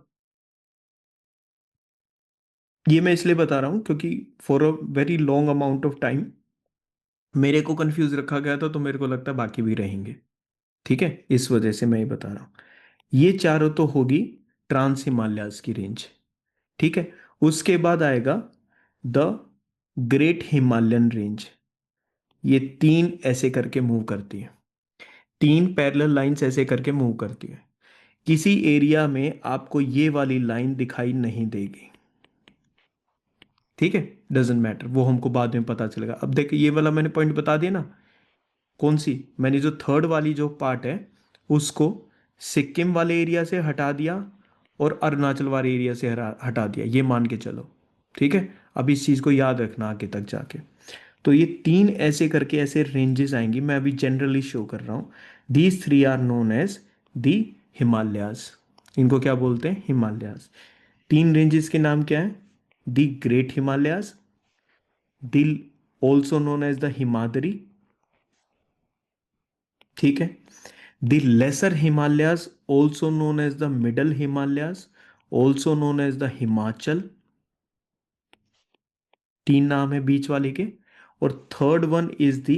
ये मैं इसलिए बता रहा हूँ क्योंकि for a very long amount of time मेरे को कंफ्यूज रखा गया था, तो मेरे को लगता है बाकी भी रहेंगे। ठीक है, इस वजह से मैं ये बता रहा हूँ। ये चारों तो होगी ट्रांस हिमालयाज की रेंज। ठीक है, उसके बाद आएगा द ग्रेट हिमालयन रेंज। ये तीन ऐसे करके मूव करती है, तीन पैरेलल लाइंस ऐसे करके मूव करती है। किसी एरिया में आपको ये वाली लाइन दिखाई नहीं देगी। ठीक है, डजेंट मैटर, वो हमको बाद में पता चलेगा। अब देखिए, ये वाला मैंने पॉइंट बता दिया ना। कौन सी, मैंने जो थर्ड वाली जो पार्ट है उसको सिक्किम वाले एरिया से हटा दिया और अरुणाचल वाले एरिया से हटा दिया, ये मान के चलो। ठीक है, अब इस चीज़ को याद रखना आगे तक जाके। तो ये तीन ऐसे करके ऐसे रेंजेस आएंगी, मैं अभी जनरली शो कर रहा हूँ। These three are known as the Himalayas. इनको क्या बोलते हैं, हिमालयाज। तीन रेंजेस के नाम क्या है, the great Himalayas, the also known as the Himadri, ठीक है, the lesser Himalayas also known as the middle Himalayas, also known as the Himachal. तीन नाम है बीच वाले के। और third one is the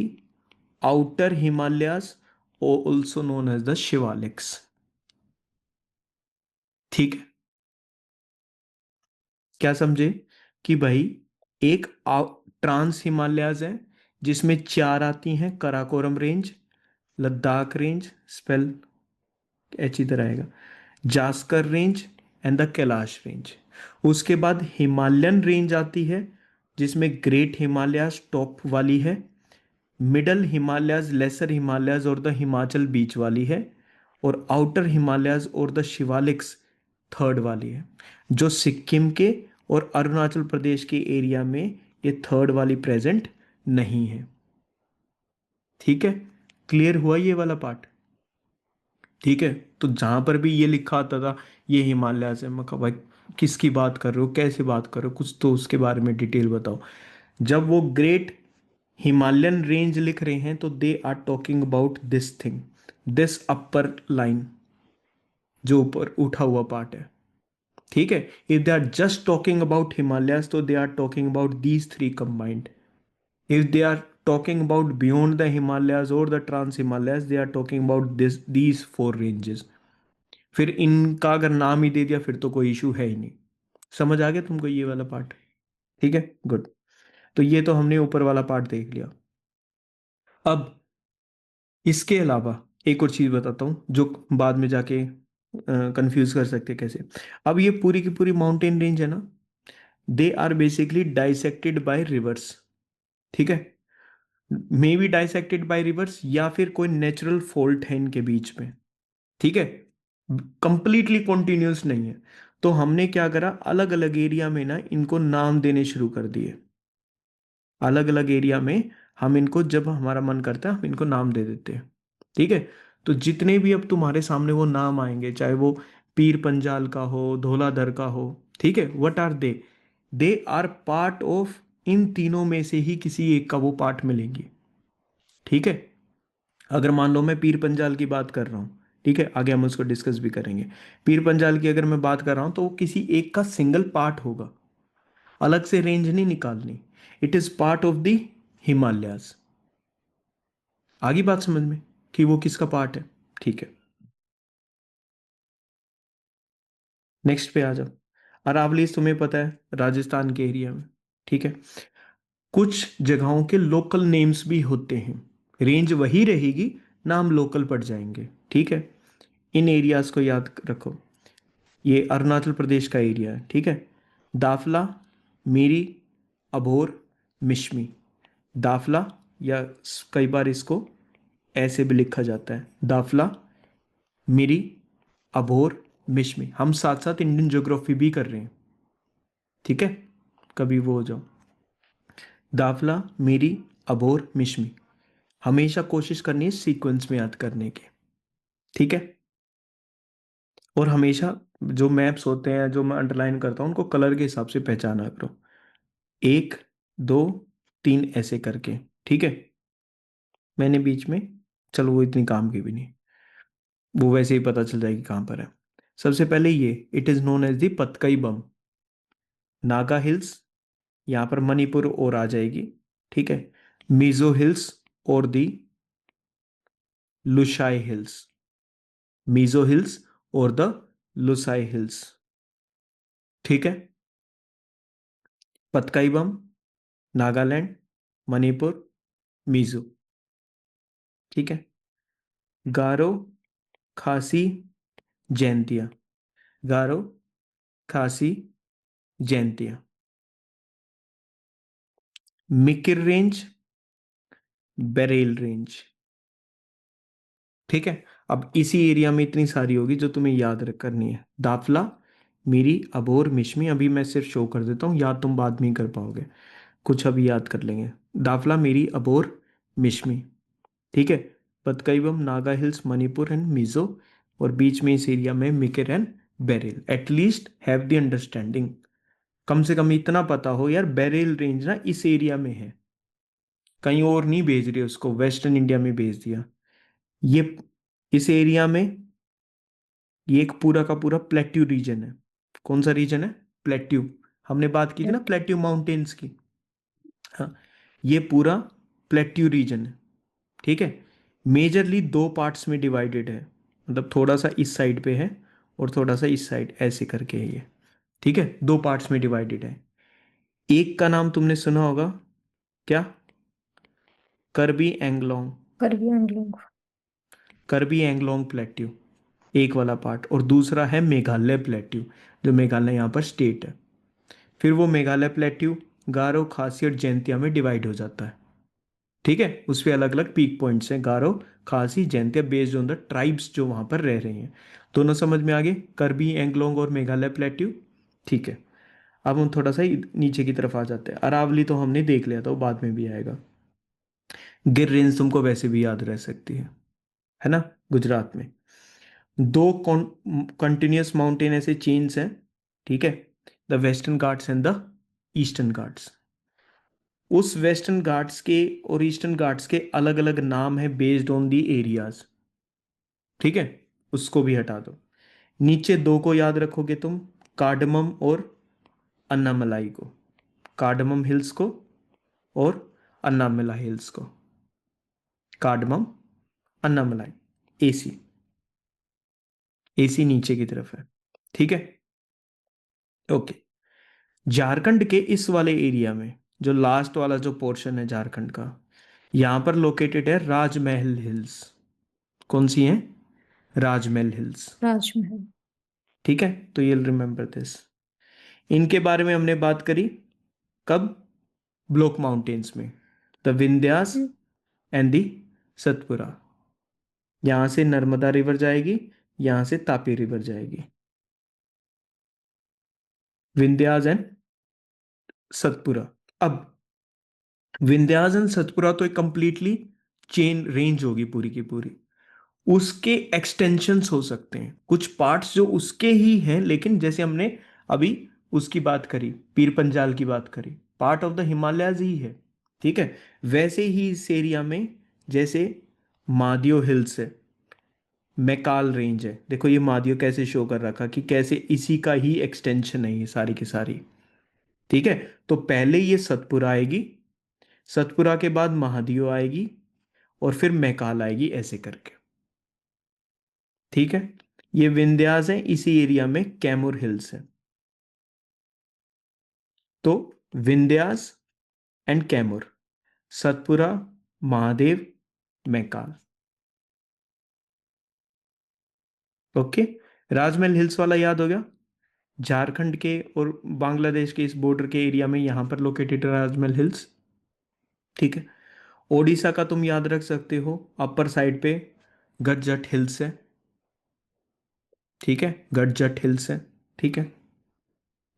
outer Himalayas, also known as the Shivaliks. ठीक है, क्या समझे कि भाई एक ट्रांस हिमालयाज है जिसमें चार आती हैं, Karakoram range, Ladakh range, spell H इधर आएगा, Zanskar range and the Kailash range. उसके बाद हिमालयन रेंज आती है जिसमें ग्रेट हिमालयाज टॉप वाली है, मिडल हिमालयाज, लेसर हिमालयाज और द हिमाचल बीच वाली है, और आउटर हिमालयाज और द शिवालिक्स थर्ड वाली है। जो सिक्किम के और अरुणाचल प्रदेश के एरिया में ये थर्ड वाली प्रेजेंट नहीं है। ठीक है, क्लियर हुआ ये वाला पार्ट। ठीक है, तो जहां पर भी ये लिखा आता था ये हिमालय से, मैं कहा भाई किसकी बात कर रहे हो, कैसे बात कर रहे हो, कुछ तो उसके बारे में डिटेल बताओ। जब वो ग्रेट हिमालयन रेंज लिख रहे हैं तो they are talking about this thing, this upper line, जो ऊपर उठा हुआ पार्ट है। ठीक है, if they are just talking about Himalayas तो they are talking about these three combined. If they are talking about beyond the Himalayas or the Trans Himalayas, they are talking about these four ranges. फिर इनका अगर नाम ही दे दिया फिर तो कोई issue है ही नहीं। समझ आ गया तुमको ये वाला पार्ट। ठीक है, गुड। तो ये तो हमने ऊपर वाला पार्ट देख लिया। अब इसके अलावा एक और चीज बताता हूँ जो बाद में जाके कंफ्यूज कर सकते हैं कैसे। अब ये पूरी की पूरी माउंटेन रेंज है ना, they are basically dissected by rivers. ठीक है, may be dissected by rivers या फिर कोई नेचुरल फॉल्ट है इनके बीच में। ठीक है, कंप्लीटली कॉन्टिन्यूस नहीं है। तो हमने क्या करा, अलग अलग एरिया में ना इनको नाम देने शुरू कर दिए। अलग अलग एरिया में हम इनको जब हमारा मन करता है हम इनको नाम दे देते हैं। ठीक है, तो जितने भी अब तुम्हारे सामने वो नाम आएंगे, चाहे वो पीर पंजाल का हो, धौलाधर का हो, ठीक है, what are they are part of, इन तीनों में से ही किसी एक का वो पार्ट मिलेंगी। ठीक है, अगर मान लो मैं पीर पंजाल की बात कर रहा हूँ, ठीक है, आगे हम उसको डिस्कस भी करेंगे। पीर पंजाल की अगर मैं बात कर रहा हूँ तो वो किसी एक का सिंगल पार्ट होगा, अलग से रेंज नहीं निकालनी। It is part of the Himalayas. आगे बात समझ में कि वो किसका पार्ट है। ठीक है, नेक्स्ट पे आ जाओ। अरावलीज तुम्हें पता है राजस्थान के एरिया में। ठीक है, कुछ जगहों के लोकल नेम्स भी होते हैं, रेंज वही रहेगी, नाम लोकल पड़ जाएंगे। ठीक है, इन एरियाज को याद रखो। ये अरुणाचल प्रदेश का एरिया है। ठीक है, दाफला, मीरी, अभोर, मिश्मी। दाफला, या कई बार इसको ऐसे भी लिखा जाता है, दाफला, मीरी, अभोर, मिश्मी। हम साथ साथ इंडियन ज्योग्राफी भी कर रहे हैं। ठीक है, कभी वो हो जाओ, दाफला, मीरी, अभोर, मिश्मी। हमेशा कोशिश करनी है सीक्वेंस में याद करने के। ठीक है। और हमेशा जो मैप्स होते हैं जो मैं अंडरलाइन करता हूँ उनको कलर के हिसाब से पहचाना करो, 1 2 3 ऐसे करके, ठीक है। मैंने बीच में, चलो वो इतनी काम की भी नहीं, वो वैसे ही पता चल जाएगी कहाँ पर है। सबसे पहले ये it is known as the Patkai Bum, Naga hills, यहाँ पर मणिपुर और आ जाएगी, ठीक है। मिजो हिल्स और दी लुशाई हिल्स, मिजो हिल्स और द लुसाई हिल्स, ठीक है। पतकाई बम, नागालैंड, मणिपुर, मिजो, ठीक है। गारो, खासी, जैंतिया, गारो, खासी, जैंतिया। मिकिर रेंज, बेरेल रेंज, ठीक है। अब इसी एरिया में इतनी सारी होगी जो तुम्हें याद करनी है। दाफला, मीरी, अबोर, मिशमी, अभी मैं सिर्फ शो कर देता हूँ, याद तुम बाद में ही कर पाओगे, कुछ अभी याद कर लेंगे। दाफला, मीरी, अबोर, मिशमी, ठीक है। पतकईबम, नागा हिल्स, मणिपुर एंड मिजो, और बीच में इस एरिया में Mikir and Barail. At least have the understanding, कम से कम इतना पता हो यार बेरेल रेंज ना इस एरिया में है, कहीं और नहीं भेज रही उसको, वेस्टर्न इंडिया में भेज दिया। ये इस एरिया में ये एक पूरा का पूरा प्लेट्यू रीजन है। कौन सा रीजन है? प्लेट्यू। हमने बात की थी ना प्लेट्यू माउंटेन्स की। हाँ, ये पूरा प्लेट्यू रीजन है, ठीक है। मेजरली 2 पार्ट्स में डिवाइडेड है, मतलब थोड़ा सा इस साइड पे है और थोड़ा सा इस साइड, ऐसे करके है ये, ठीक है। 2 पार्ट्स में डिवाइडेड है। एक का नाम तुमने सुना होगा, क्या? करबी एंगलोंग, करबी एंगलोंग। करबी एंगलोंग प्लेट्यू, एक वाला पार्ट, और दूसरा है मेघालय प्लेट्यू, जो मेघालय यहाँ पर स्टेट है। फिर वो मेघालय प्लेट्यू गारो, खासी और जैंतिया में डिवाइड हो जाता है, ठीक है। उस पे अलग अलग पीक पॉइंट्स हैं, गारो, खासी, Jaintia, based on the tribes जो वहाँ पर रह रहे हैं। दोनों समझ में आ गए, करबी एंगलोंग और मेघालय प्लेट्यू, ठीक है। अब हम थोड़ा सा नीचे की तरफ आ जाते हैं। अरावली तो हमने देख लिया था, वो बाद में भी आएगा। गिर रेंज तुमको वैसे भी याद रह सकती है ना। गुजरात में 2 कंटिन्यूस माउंटेन ऐसे चेन्स हैं, ठीक है, the western Ghats and the eastern Ghats. उस वेस्टर्न घाट्स के और ईस्टर्न घाट्स के अलग अलग नाम है बेस्ड ऑन दी एरियाज, ठीक है। उसको भी हटा दो। नीचे 2 को याद रखोगे तुम, कार्डमम और अन्नामलाई को, कार्डमम हिल्स को और अन्नामलाई हिल्स को, कार्डमम, अन्नामलाई, एसी, एसी नीचे की तरफ है, ठीक है। ओके। झारखंड के इस वाले एरिया में जो लास्ट वाला जो पोर्शन है झारखंड का, यहां पर लोकेटेड है राजमहल हिल्स। कौन सी हैं? राजमहल हिल्स, राजमहल। ठीक है। तो ये रिमेंबर दिस, इनके बारे में हमने बात करी कब? ब्लॉक माउंटेन्स में, the Vindhyas and the Satpura. यहां से नर्मदा रिवर जाएगी, यहां से तापी रिवर जाएगी, विंध्यास एंड सतपुरा। अब विंध्यास एंड सतपुरा तो एक कंप्लीटली चेन रेंज होगी पूरी की पूरी, उसके एक्सटेंशंस हो सकते हैं, कुछ पार्ट्स जो उसके ही हैं, लेकिन जैसे हमने अभी उसकी बात करी, पीर पंजाल की बात करी, पार्ट ऑफ द हिमालयाज ही है, ठीक है। वैसे ही इस एरिया में जैसे मादियो हिल्स है, मैकाल रेंज है, देखो ये मादियो कैसे शो कर रखा कि कैसे इसी का ही एक्सटेंशन है ये सारी की सारी, ठीक है। तो पहले ये सतपुरा आएगी, सतपुरा के बाद महादियो आएगी, और फिर मैकाल आएगी, ऐसे करके, ठीक है। ये विंध्यास है, इसी एरिया में कैमूर हिल्स है। तो Vindhyas and Kaimur, Satpura, Mahadev, Maikal, okay. Rajmahal hills वाला याद हो गया। झारखंड के और बांग्लादेश के इस बॉर्डर के एरिया में यहां पर लोकेटेड है राजमहल हिल्स, ठीक है। ओडिशा का तुम याद रख सकते हो, अपर साइड पे गडजट हिल्स है, ठीक है, गडजट हिल्स है, ठीक है।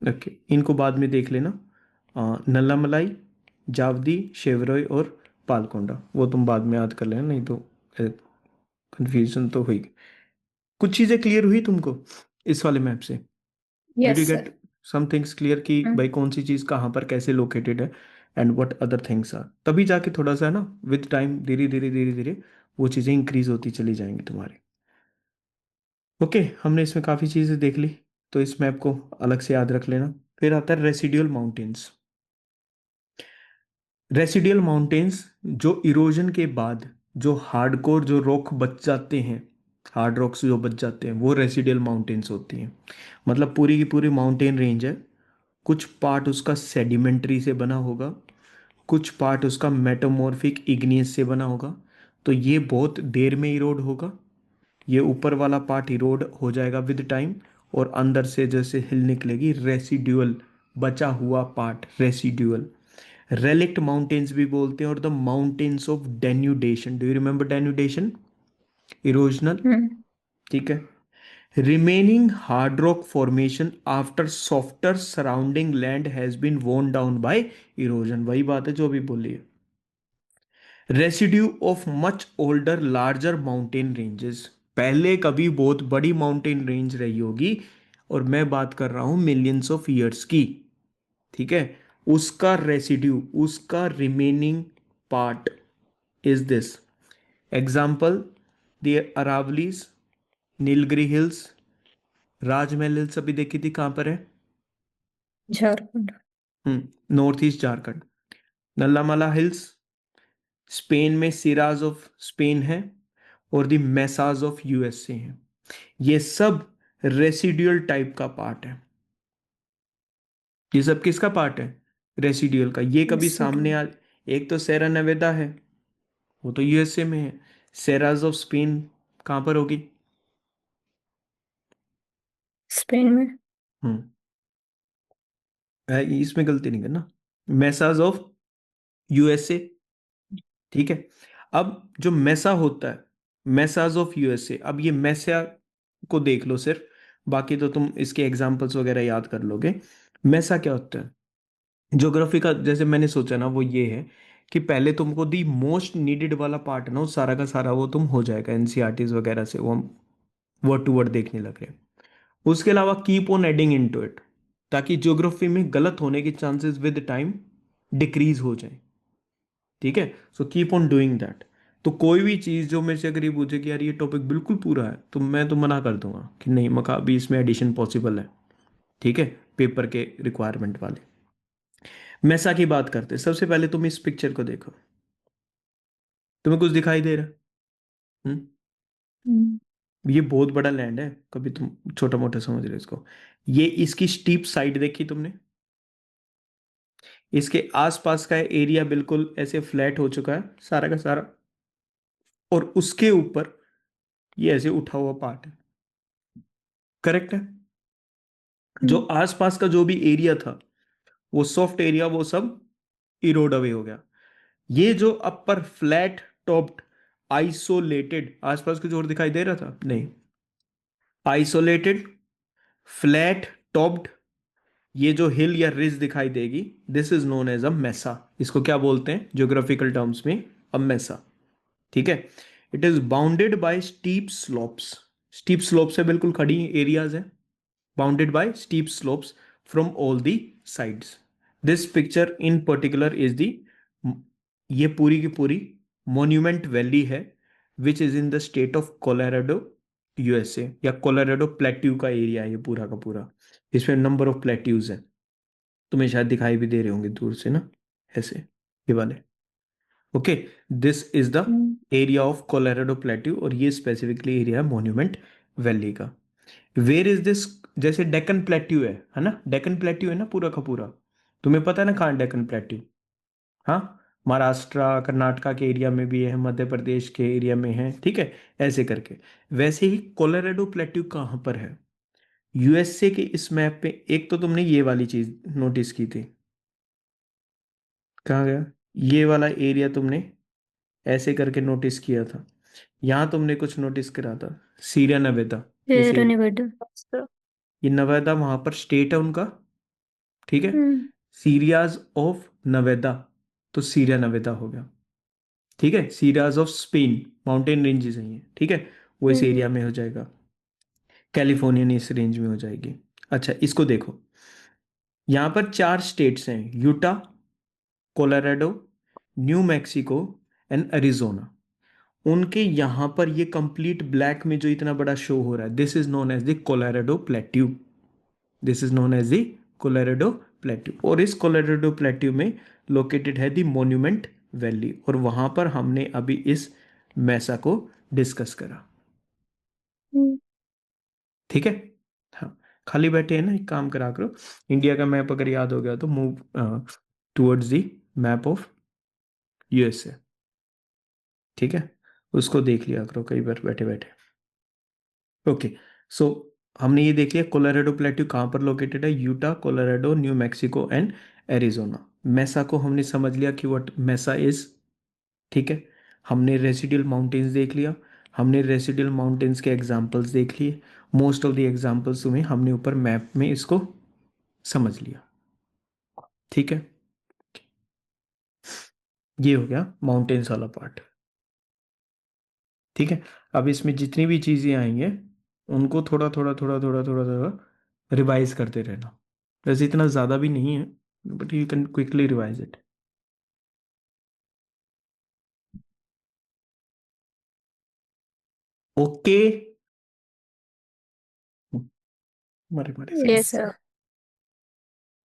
ओके, इनको बाद में देख लेना। नल्लामलाई, जावदी, शेवरोय और पालकोंडा, वो तुम बाद में याद कर लेना, नहीं तो कंफ्यूजन तो हुई। कुछ चीजें क्लियर हुई तुमको इस वाले मैप से? Did yes you sir. Get some things clear कि भाई कौन सी चीज कहाँ पर कैसे लोकेटेड है and what other things are? तभी जाके थोड़ा सा ना विद टाइम धीरे धीरे धीरे धीरे वो चीजें इंक्रीज होती चली जाएंगी तुम्हारी। ओके, हमने इसमें काफी चीजें देख ली, तो इस मैप को अलग से याद रख लेना। फिर आता है रेसिडुअल माउंटेन्स। रेसिडुअल माउंटेन्स जो इरोजन के बाद जो हार्डकोर जो रॉक बच जाते हैं, हार्ड रॉक्स जो बच जाते हैं, वो रेसिडुअल माउंटेन्स होती हैं। मतलब पूरी की पूरी माउंटेन रेंज है, कुछ पार्ट उसका सेडिमेंट्री से बना होगा, कुछ पार्ट उसका मेटामॉर्फिक इग्नियस से बना होगा। तो ये बहुत देर में इरोड होगा, ये ऊपर वाला पार्ट इरोड हो जाएगा विद टाइम, और अंदर से जैसे हिल निकलेगी रेसिड्यूअल, बचा हुआ पार्ट रेसिड्यूअल। रेलिक्ट माउंटेन्स भी बोलते हैं, और the mountains of denudation. Do you remember denudation? Erosional. ठीक है। Remaining hard rock formation after softer surrounding land has been worn down by erosion. वही बात है जो अभी बोली है। Residue of much older larger mountain ranges. पहले कभी बहुत बड़ी माउंटेन रेंज रही होगी, और मैं बात कर रहा हूं मिलियंस ऑफ ईयर्स की। ठीक है। उसका रेसिड्यू, उसका remaining part is this. Example, the Aravallis, Nilgiri hills, Rajmahal hills अभी देखी थी कहाँ पर है? Jharkhand. North east Jharkhand. Nallamala hills, Spain में सिराज ऑफ स्पेन है, और द मेसाज ऑफ यूएसए है। ये सब रेसिड्यूअल टाइप का पार्ट है। ये सब किसका पार्ट है? रेसिड्यूअल का। ये कभी सामने आ, एक तो सेरा नेवेदा है, वो तो यूएसए में है। सेराज ऑफ स्पेन कहाँ पर होगी? स्पेन में। हम्म इसमें गलती नहीं करना। Message of USA. ठीक है। अब जो मेसा होता है, मेसाज ऑफ यूएसए, अब ये मेसा को देख लो सिर्फ, बाकी तो तुम इसके एग्जांपल्स वगैरह याद कर लोगे। मेसा क्या होता है? ज्योग्राफी का जैसे मैंने सोचा ना वो ये है कि पहले तुमको दी मोस्ट नीडेड वाला पार्ट है ना, वो सारा का सारा वो तुम हो जाएगा एनसीईआरटीज वगैरह से, वो हम वर्ड टू वर्ड देखने लग रहे हैं। उसके अलावा keep on adding into it, ताकि ज्योग्राफी में गलत होने के चांसेस विद टाइम डिक्रीज हो जाए। ठीक है। So keep on doing that. तो कोई भी चीज़ जो मेरे से अगर ये पूछे कि यार ये टॉपिक बिल्कुल पूरा है, तो मैं तो मना कर दूंगा कि नहीं मका अभी इसमें एडिशन पॉसिबल है। ठीक है। पेपर के रिक्वायरमेंट वाले मैसा की बात करते हैं। सबसे पहले तुम इस पिक्चर को देखो, तुम्हें कुछ दिखाई दे रहा है? हम्म? ये बहुत बड़ा लैंड है, कभी तुम छोटा मोटा समझ रहे हो इसको। ये इसकी स्टीप साइड देखी तुमने? इसके आसपास का एरिया बिल्कुल ऐसे फ्लैट हो चुका है सारा का सारा, और उसके ऊपर ये ऐसे उठा हुआ पार्ट है। करेक्ट है। जो आसपास का जो भी एरिया था, वो सॉफ्ट एरिया, वो सब इरोड अवे हो गया। ये जो अपर फ्लैट टॉप्ड आइसोलेटेड, आसपास कुछ और दिखाई दे रहा था? नहीं। आइसोलेटेड फ्लैट टॉप्ड ये जो हिल या रिज दिखाई देगी, this is known as a mesa. इसको क्या बोलते हैं ज्योग्राफिकल टर्म्स में? अ मेसा। ठीक है। It is bounded by steep slopes. Steep slope से बिल्कुल खड़ी एरियाज है, bounded by steep slopes from all the sides. This picture in particular is the, ये पूरी की पूरी मोन्यूमेंट वैली है, which is in the state of Colorado USA, या कोलोराडो प्लेट्यू का एरिया है ये पूरा का पूरा। इसमें नंबर ऑफ प्लेट्यूज हैं, तुम्हें शायद दिखाई भी दे रहे होंगे दूर से ना, ऐसे ये वाले। Okay. This is the area of Colorado Plateau, और ये स्पेसिफिकली एरिया है मोन्यूमेंट वैली का। Where is this? जैसे डेक्कन प्लेट्यू है ना, डेक्कन प्लेट्यू है ना पूरा का पूरा। तुम्हें पता है ना कहाँ डेक्कन प्लेट्यू? हाँ, महाराष्ट्र कर्नाटका के एरिया में भी है, मध्य प्रदेश के एरिया में है। ठीक है। ऐसे करके वैसे ही कोलोराडो प्लेट्यू कहाँ पर है यूएसए के इस मैप पे? एक तो तुमने ये वाली चीज नोटिस की थी, कहाँ गया ये वाला एरिया? तुमने ऐसे करके नोटिस किया था। यहाँ तुमने कुछ नोटिस करा था, सीरिया नवेदा, इस फिर एरिया। नेवाडा। ये नवेदा वहां पर स्टेट है उनका। ठीक है। हम्म। सीरियाज ऑफ नवेदा, तो सीरिया नवेदा हो गया। ठीक है। सीरियाज ऑफ स्पेन, माउंटेन रेंजेस हैं ये। ठीक है। वो इस हम्म। एरिया में हो जाएगा। कैलिफोर्नियन इस रेंज में हो जाएगी। अच्छा, इसको देखो, यहाँ पर 4 स्टेट्स हैं, Utah, Colorado, New Mexico and Arizona. उनके यहाँ पर ये कंप्लीट ब्लैक में जो इतना बड़ा शो हो रहा है, this is known as the Colorado Plateau. This is known as the Colorado Plateau. और इस कोलोराडो प्लेट्यू में लोकेटेड है द मोन्यूमेंट वैली, और वहां पर हमने अभी इस मैसा को डिस्कस करा। हम्म, ठीक है। हाँ, खाली बैठे हैं ना, एक काम करा करो, इंडिया का मैप अगर याद हो गया तो move towards the map of USA. ठीक है, उसको देख लिया करो कई बार बैठे बैठे। ओके, सो हमने ये देख लिया कोलोराडो प्लेट्यू कहाँ पर लोकेटेड है, Utah, Colorado, New Mexico and Arizona. Mesa को हमने समझ लिया कि व्हाट मेसा इज। ठीक है, हमने रेसिडुअल माउंटेन्स देख लिया, हमने रेसिडुअल माउंटेन्स के एग्जांपल्स देख लिए। मोस्ट ऑफ द एग्जांपल्स में हमने ऊपर मैप में इसको समझ लिया। ठीक है, ये हो गया माउंटेन्स वाला पार्ट। ठीक है, अब इसमें जितनी भी चीज़ें आएंगे उनको थोड़ा थोड़ा थोड़ा थोड़ा थोड़ा थोड़ा रिवाइज करते रहना। वैसे इतना ज़्यादा भी नहीं है, but you can quickly revise it. Okay, मारे मारे से yes सर। sir.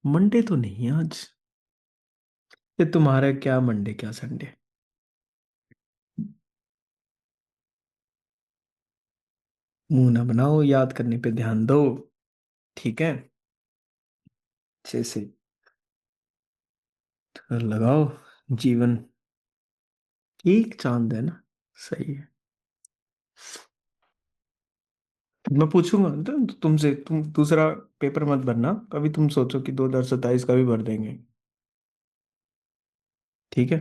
मंडे तो नहीं है आज। ये तुम्हारा क्या मंडे क्या संडे। मुंह ना बनाओ, याद करने पे ध्यान दो। ठीक है, अच्छे से लगाओ। जीवन एक चांद है ना, सही है। मैं पूछूंगा तो तुमसे, तुम दूसरा पेपर मत भरना कभी, तुम सोचो कि 2027 का भी भर देंगे। ठीक है,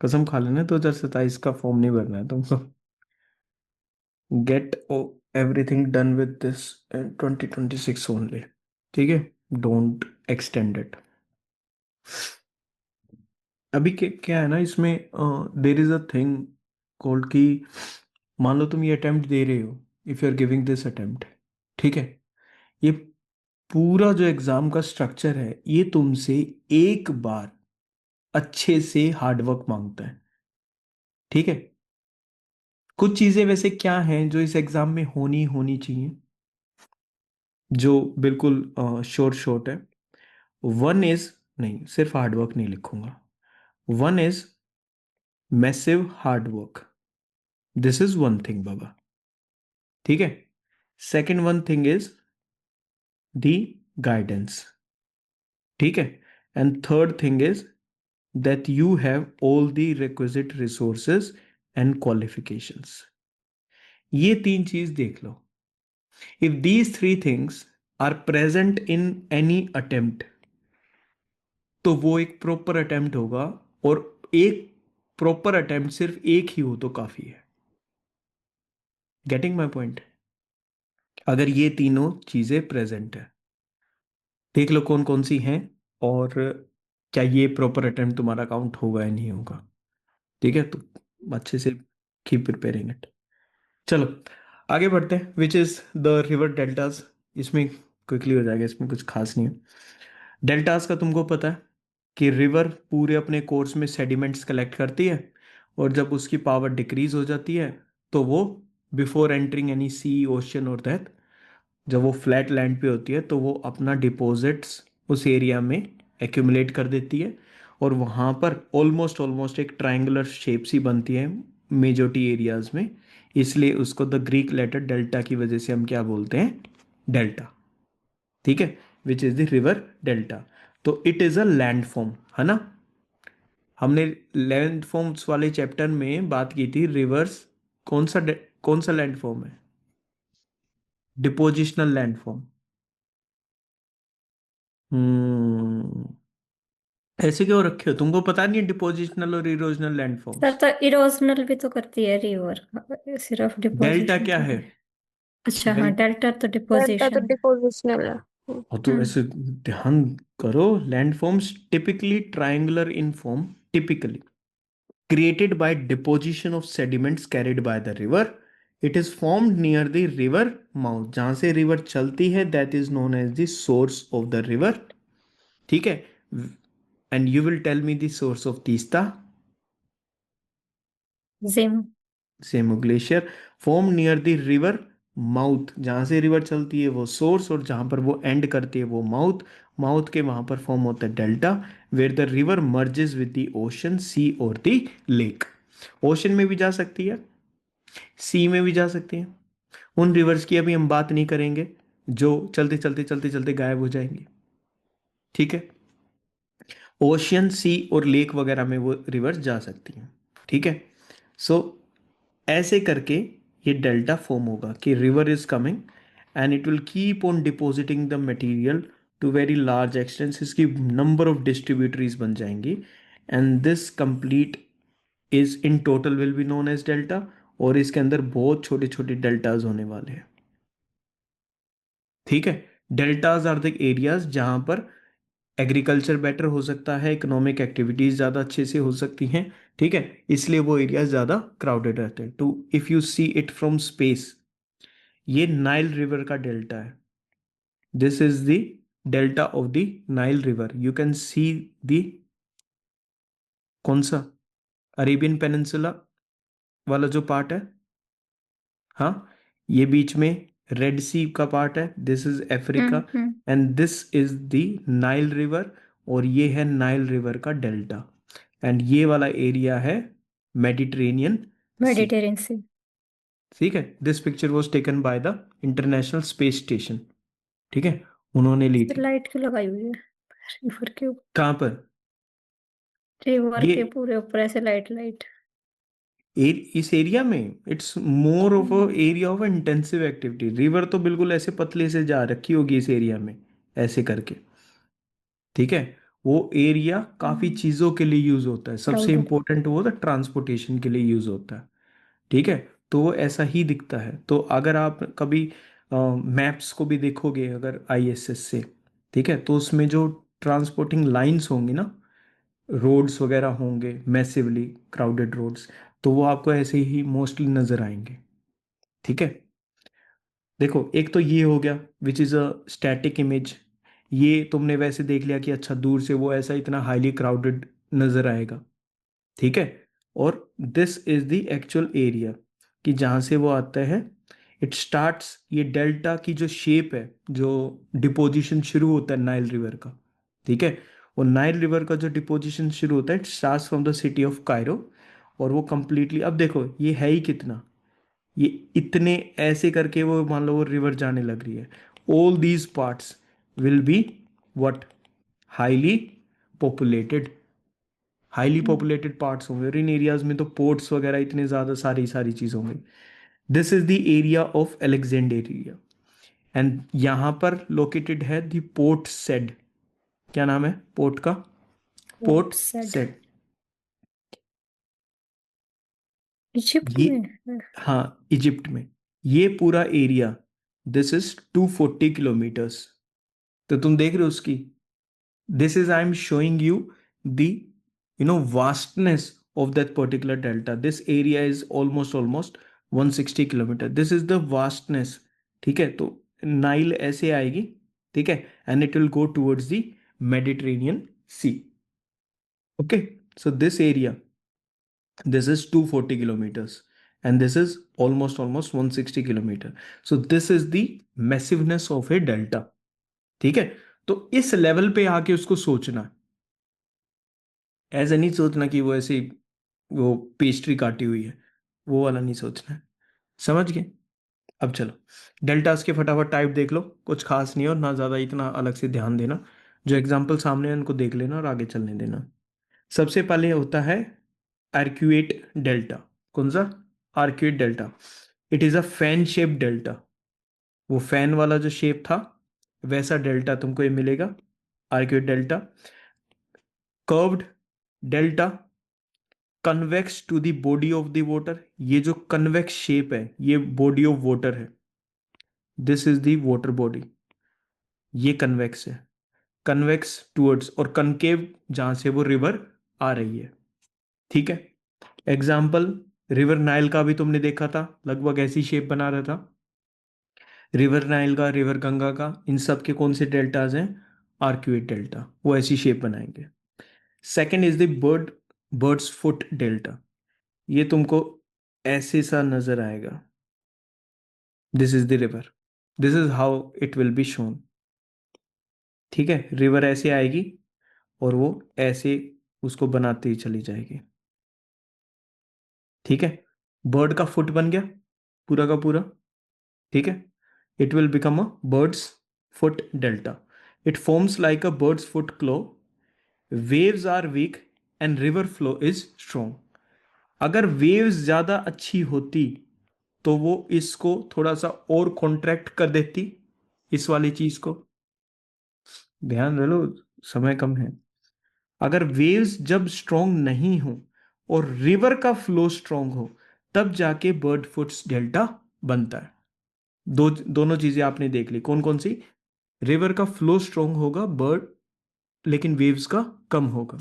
कसम खा लेना 2027 का फॉर्म नहीं भरना है तुमको। Get everything done with this in 2026 only. ठीक है, डोंट एक्सटेंड इट। अभी क्या है ना इसमें, there is a thing called कि मान लो तुम ये अटेम्प्ट दे रहे हो, if you are giving this attempt, ठीक है, ये पूरा जो एग्जाम का स्ट्रक्चर है ये तुमसे एक बार अच्छे से हार्डवर्क मांगता है। ठीक है, कुछ चीजें वैसे क्या हैं जो इस एग्जाम में होनी होनी चाहिए, जो बिल्कुल शॉर्ट शॉर्ट है। वन इज, नहीं सिर्फ हार्डवर्क नहीं लिखूंगा, one is massive hard work, this is one thing बाबा। ठीक है, second one thing is the guidance. ठीक है, and third thing is that you have all the requisite resources and qualifications। ये 3 चीज देख लो। If these 3 things are present in any attempt, तो वो एक प्रॉपर अटेम्प्ट होगा, और एक प्रॉपर अटेम्प्ट सिर्फ एक ही हो तो काफी है। Getting my point? अगर ये तीनों चीजें प्रेजेंट है, देख लो कौन कौन सी हैं, और क्या ये प्रॉपर अटेम्प्ट तुम्हारा काउंट होगा या नहीं होगा। ठीक है, तो अच्छे से कीप प्रिपेयरिंग इट। चलो आगे बढ़ते हैं, विच इज द रिवर डेल्टाज। इसमें क्विकली हो जाएगा, इसमें कुछ खास नहीं है। डेल्टाज का तुमको पता है कि रिवर पूरे अपने कोर्स में सेडिमेंट्स कलेक्ट करती है, और जब उसकी पावर डिक्रीज हो जाती है तो वो बिफोर एंटरिंग एनी सी, ओशन और दैट, जब वो फ्लैट लैंड पे होती है तो वो अपना डिपॉजिट्स उस एरिया में एक्यूमुलेट कर देती है, और वहाँ पर ऑलमोस्ट ऑलमोस्ट एक ट्रायंगुलर शेप सी बनती है मेजोरिटी एरियाज में। इसलिए उसको द ग्रीक लेटर डेल्टा की वजह से हम क्या बोलते हैं, डेल्टा। ठीक है, which is the river delta. तो it is a land form, है ना। हमने लैंड फॉर्म्स वाले चैप्टर में बात की थी, रिवर्स कौन सा लैंड फॉर्म है, डिपोजिशनल लैंड फॉर्म। हम्म, ऐसे क्यों रखे हो, तुमको पता नहीं है डिपोजिशनल और इरोजनल लैंड सर फॉर्म्स। तो इरोजनल भी तो करती है रिवर, सिर्फ डेल्टा डिपोजिशन क्या तो है, नहीं। अच्छा हाँ, डेल डेल्टा तो डेल्टा तो डिपोजिशन। डिपोजिशनल है। और तो ऐसे ध्यान करो, land forms typically triangular in form, typically created by deposition of sediments carried by the river it is formed near the river mouth, जहां से रिवर चलती है, that is known as the source of the river. ठीक है, and you will tell me the source of Teesta. जिम। सेमो glacier form near the river mouth, जहां से रिवर चलती है वो सोर्स, और जहां पर वो एंड करती है वो माउथ। माउथ के वहां पर फॉर्म होता है delta, where the river merges with the ocean, sea और द लेक। ओशन में भी जा सकती है, सी में भी जा सकती है। उन रिवर्स की अभी हम बात नहीं करेंगे जो चलते चलते चलते चलते गायब हो जाएंगे। ठीक है, ओशियन, सी और लेक वगैरह में वो रिवर्स जा सकती हैं। ठीक है, सो ऐसे करके ये डेल्टा फॉर्म होगा कि river is coming and it will keep on depositing the material to very large extents, इसकी नंबर ऑफ डिस्ट्रीब्यूटरीज बन जाएंगी, and this complete is in total will be known as delta. और इसके अंदर बहुत छोटे छोटे डेल्टाज होने वाले हैं। ठीक है, डेल्टाज आर द एरियाज जहां पर एग्रीकल्चर बेटर हो सकता है, इकोनॉमिक एक्टिविटीज ज़्यादा अच्छे से हो सकती हैं। ठीक है, इसलिए वो एरिया ज़्यादा क्राउडेड रहते हैं। To if you see it from space, ये नाइल रिवर का डेल्टा है। This is the delta of the Nile river. You can see the कौन सा अरेबियन पेनिनसुला वाला जो पार्ट है, हाँ, ये बीच में रेड सी का पार्ट है, this is Africa, hmm. And this is the Nile river, और ये है नाइल रिवर का डेल्टा, एंड ये वाला एरिया है मेडिटेरेनियन सी। मेडिटेरेनियन सी। ठीक है, this picture was taken by the international space station. ठीक है, उन्होंने ली थी। लाइट क्यों लगाई हुई है रिवर के ऊपर? कहाँ पर? रिवर ये के पूरे ऊपर ऐसे लाइट लाइट। इस एरिया में it's more of a area of intensive activity. River तो बिल्कुल ऐसे पतले से जा रखी होगी इस एरिया में, ऐसे करके। ठीक है, वो एरिया काफी चीजों के लिए यूज होता है, सबसे क्राउडेड। इंपॉर्टेंट वो तो ट्रांसपोर्टेशन के लिए यूज होता है। ठीक है, तो वो ऐसा ही दिखता है। तो अगर आप कभी मैप्स को भी देखोगे अगर आईएसएस से, ठीक है, तो उसमें जो ट्रांसपोर्टिंग लाइंस होंगी ना, रोड्स वगैरह होंगे मैसिवली क्राउडेड रोड्स, तो वो आपको ऐसे ही मोस्टली नजर आएंगे। ठीक है, देखो एक तो ये हो गया which is a static image. ये तुमने वैसे देख लिया कि अच्छा दूर से वो ऐसा इतना हाईली क्राउडेड नजर आएगा। ठीक है, और this is the actual area कि जहाँ से वो आता है। इट स्टार्ट्स, ये डेल्टा की जो शेप है, जो डिपोजिशन शुरू होता है नाइल रिवर का। ठीक है, और नाइल रिवर का जो डिपोजिशन शुरू होता है, it starts from the city of Cairo, और वो कंप्लीटली, अब देखो ये है ही कितना, ये इतने ऐसे करके वो मान लो वो रिवर जाने लग रही है। All these parts will be what, highly populated. Highly populated parts होंगे, और इन एरियाज में तो पोर्ट्स वगैरह इतने ज़्यादा सारी सारी चीज़ होंगी। This is the area of Alexandria, and यहाँ पर लोकेटेड है द पोर्ट सेड। क्या नाम है पोर्ट का? Port said. सेड। इजिप्ट ये, में है। हाँ, इजिप्ट में। ये पूरा एरिया, दिस इज 240 किलोमीटर्स। तो तुम देख रहे हो उसकी, this is I'm showing you the vastness of that particular delta. This area is almost 160 kilometer. This is the vastness. ठीक है, तो नाइल ऐसे आएगी, ठीक है, and it will go towards the Mediterranean Sea. Okay, so this area, this is 240 kilometers, and this is almost 160 kilometer. So this is the massiveness of a delta. ठीक है, तो इस लेवल पे आके उसको सोचना है। ऐसा नहीं सोचना कि वो ऐसे वो पेस्ट्री काटी हुई है, वो वाला नहीं सोचना है। समझ गए? अब चलो डेल्टास के फटाफट टाइप देख लो, कुछ खास नहीं है, और ना ज़्यादा इतना अलग से ध्यान देना। जो एग्जाम्पल सामने है उनको देख लेना और आगे चलने देना। सबसे पहले होता है आर्क्यूएट डेल्टा। कौन सा? Arcuate delta. It is a fan shape delta. वो फैन वाला जो शेप था, वैसा डेल्टा तुमको ये मिलेगा, arcuate delta. Curved delta, convex to the body of the water. ये जो कन्वेक्स शेप है, ये बॉडी ऑफ वाटर है, this is the water body. ये कन्वेक्स है, कन्वेक्स टूवर्ड्स, और कनकेव जहां से वो रिवर आ रही है। ठीक है, एग्जाम्पल रिवर नाइल का भी तुमने देखा था, लगभग ऐसी शेप बना रहा था। रिवर नाइल का, रिवर गंगा का, इन सब के कौन से डेल्टाज हैं? आर्क्यूएट डेल्टा, वो ऐसी शेप बनाएंगे। Second is the birds foot delta. ये तुमको ऐसे सा नजर आएगा। This is the river, this is how it will be shown. ठीक है, रिवर ऐसे आएगी और वो ऐसे उसको बनाती ही चली जाएगी। ठीक है, बर्ड का फुट बन गया पूरा का पूरा। ठीक है, it will become a bird's foot delta. It forms like a bird's foot claw. Waves are weak and river flow is strong. अगर waves ज़्यादा अच्छी होती तो वो इसको थोड़ा सा और कॉन्ट्रैक्ट कर देती, इस वाली चीज को। ध्यान रख लो, समय कम है। अगर वेव्स जब स्ट्रोंग नहीं हो और रिवर का फ्लो स्ट्रोंग हो, तब जाके बर्ड फुट्स डेल्टा बनता है। दोनों चीजें आपने देख ली, कौन कौन सी? रिवर का फ्लो स्ट्रोंग होगा बर्ड, लेकिन वेव्स का कम होगा।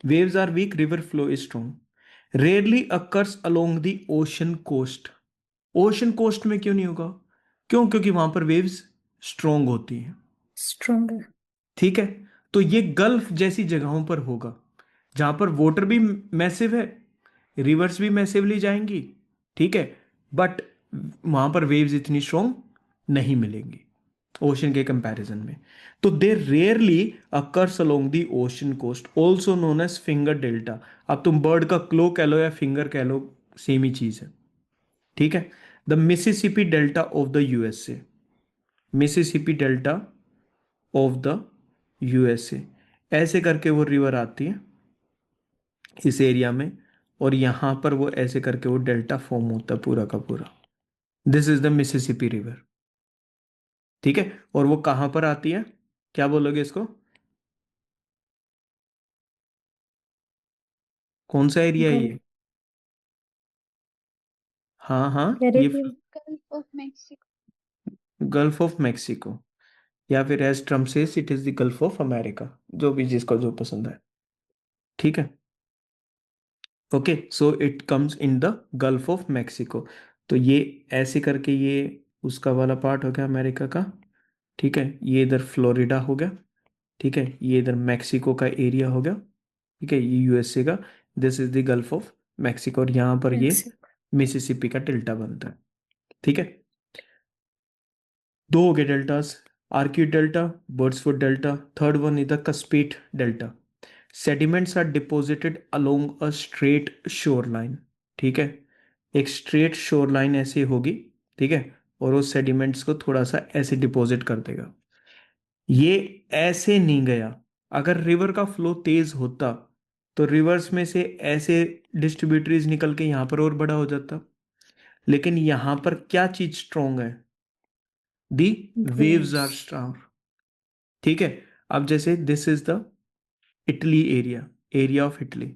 Waves are weak, river flow is strong. Rarely occurs along the ocean coast. Ocean coast में क्यों नहीं होगा? क्यों? क्योंकि वहां पर वेव्स स्ट्रोंग होती हैं। स्ट्रोंग है। ठीक है, तो ये गल्फ जैसी जगहों पर होगा जहां पर वाटर भी मैसिव है, रिवर्स भी मैसिवली जाएंगी। ठीक है, बट वहां पर वेव्स इतनी स्ट्रोंग नहीं मिलेंगी ओशन के कंपैरिजन में। तो they rarely occurs along the ocean coast, also known as finger delta. अब तुम बर्ड का क्लो कह लो या फिंगर कह लो, सेम ही चीज है। ठीक है, the Mississippi delta of the USA. Mississippi delta of the USA, ऐसे करके वो रिवर आती है इस एरिया में, और यहां पर वो ऐसे करके वो डेल्टा फॉर्म होता है पूरा का पूरा। This is the Mississippi river. ठीक है, और वो कहां पर आती है? क्या बोलोगे इसको? कौन सा एरिया है गल्फ, ये? हाँ हाँ, ये Caribbean. Gulf of Mexico. Gulf of Mexico, या फिर as Trump says it is the Gulf of America, जो भी जिसको जो पसंद है। ठीक है, okay, so it comes in the Gulf of Mexico. तो ये ऐसे करके ये उसका वाला पार्ट हो गया अमेरिका का। ठीक है, ये इधर फ्लोरिडा हो गया। ठीक है, ये इधर मैक्सिको का एरिया हो गया। ठीक है, ये यूएसए का, this is the Gulf of Mexico, और यहाँ पर ये मैक्सिको। मिसिसिपी का डेल्टा बनता है। ठीक है, दो हो गए deltas, arcuate delta, birdsfoot delta. Third one is the cuspate delta. Sediments are deposited along a straight shore line. ठीक है, एक स्ट्रेट शोर लाइन ऐसी होगी। ठीक है, और उस सेडिमेंट्स को थोड़ा सा ऐसे डिपॉजिट कर देगा। ये ऐसे नहीं गया। अगर रिवर का फ्लो तेज होता तो रिवर्स में से ऐसे डिस्ट्रीब्यूटरीज निकल के यहां पर और बड़ा हो जाता। लेकिन यहां पर क्या चीज स्ट्रोंग है? The waves waves. Are strong. ठीक है, अब जैसे this is the Italy area, area of Italy.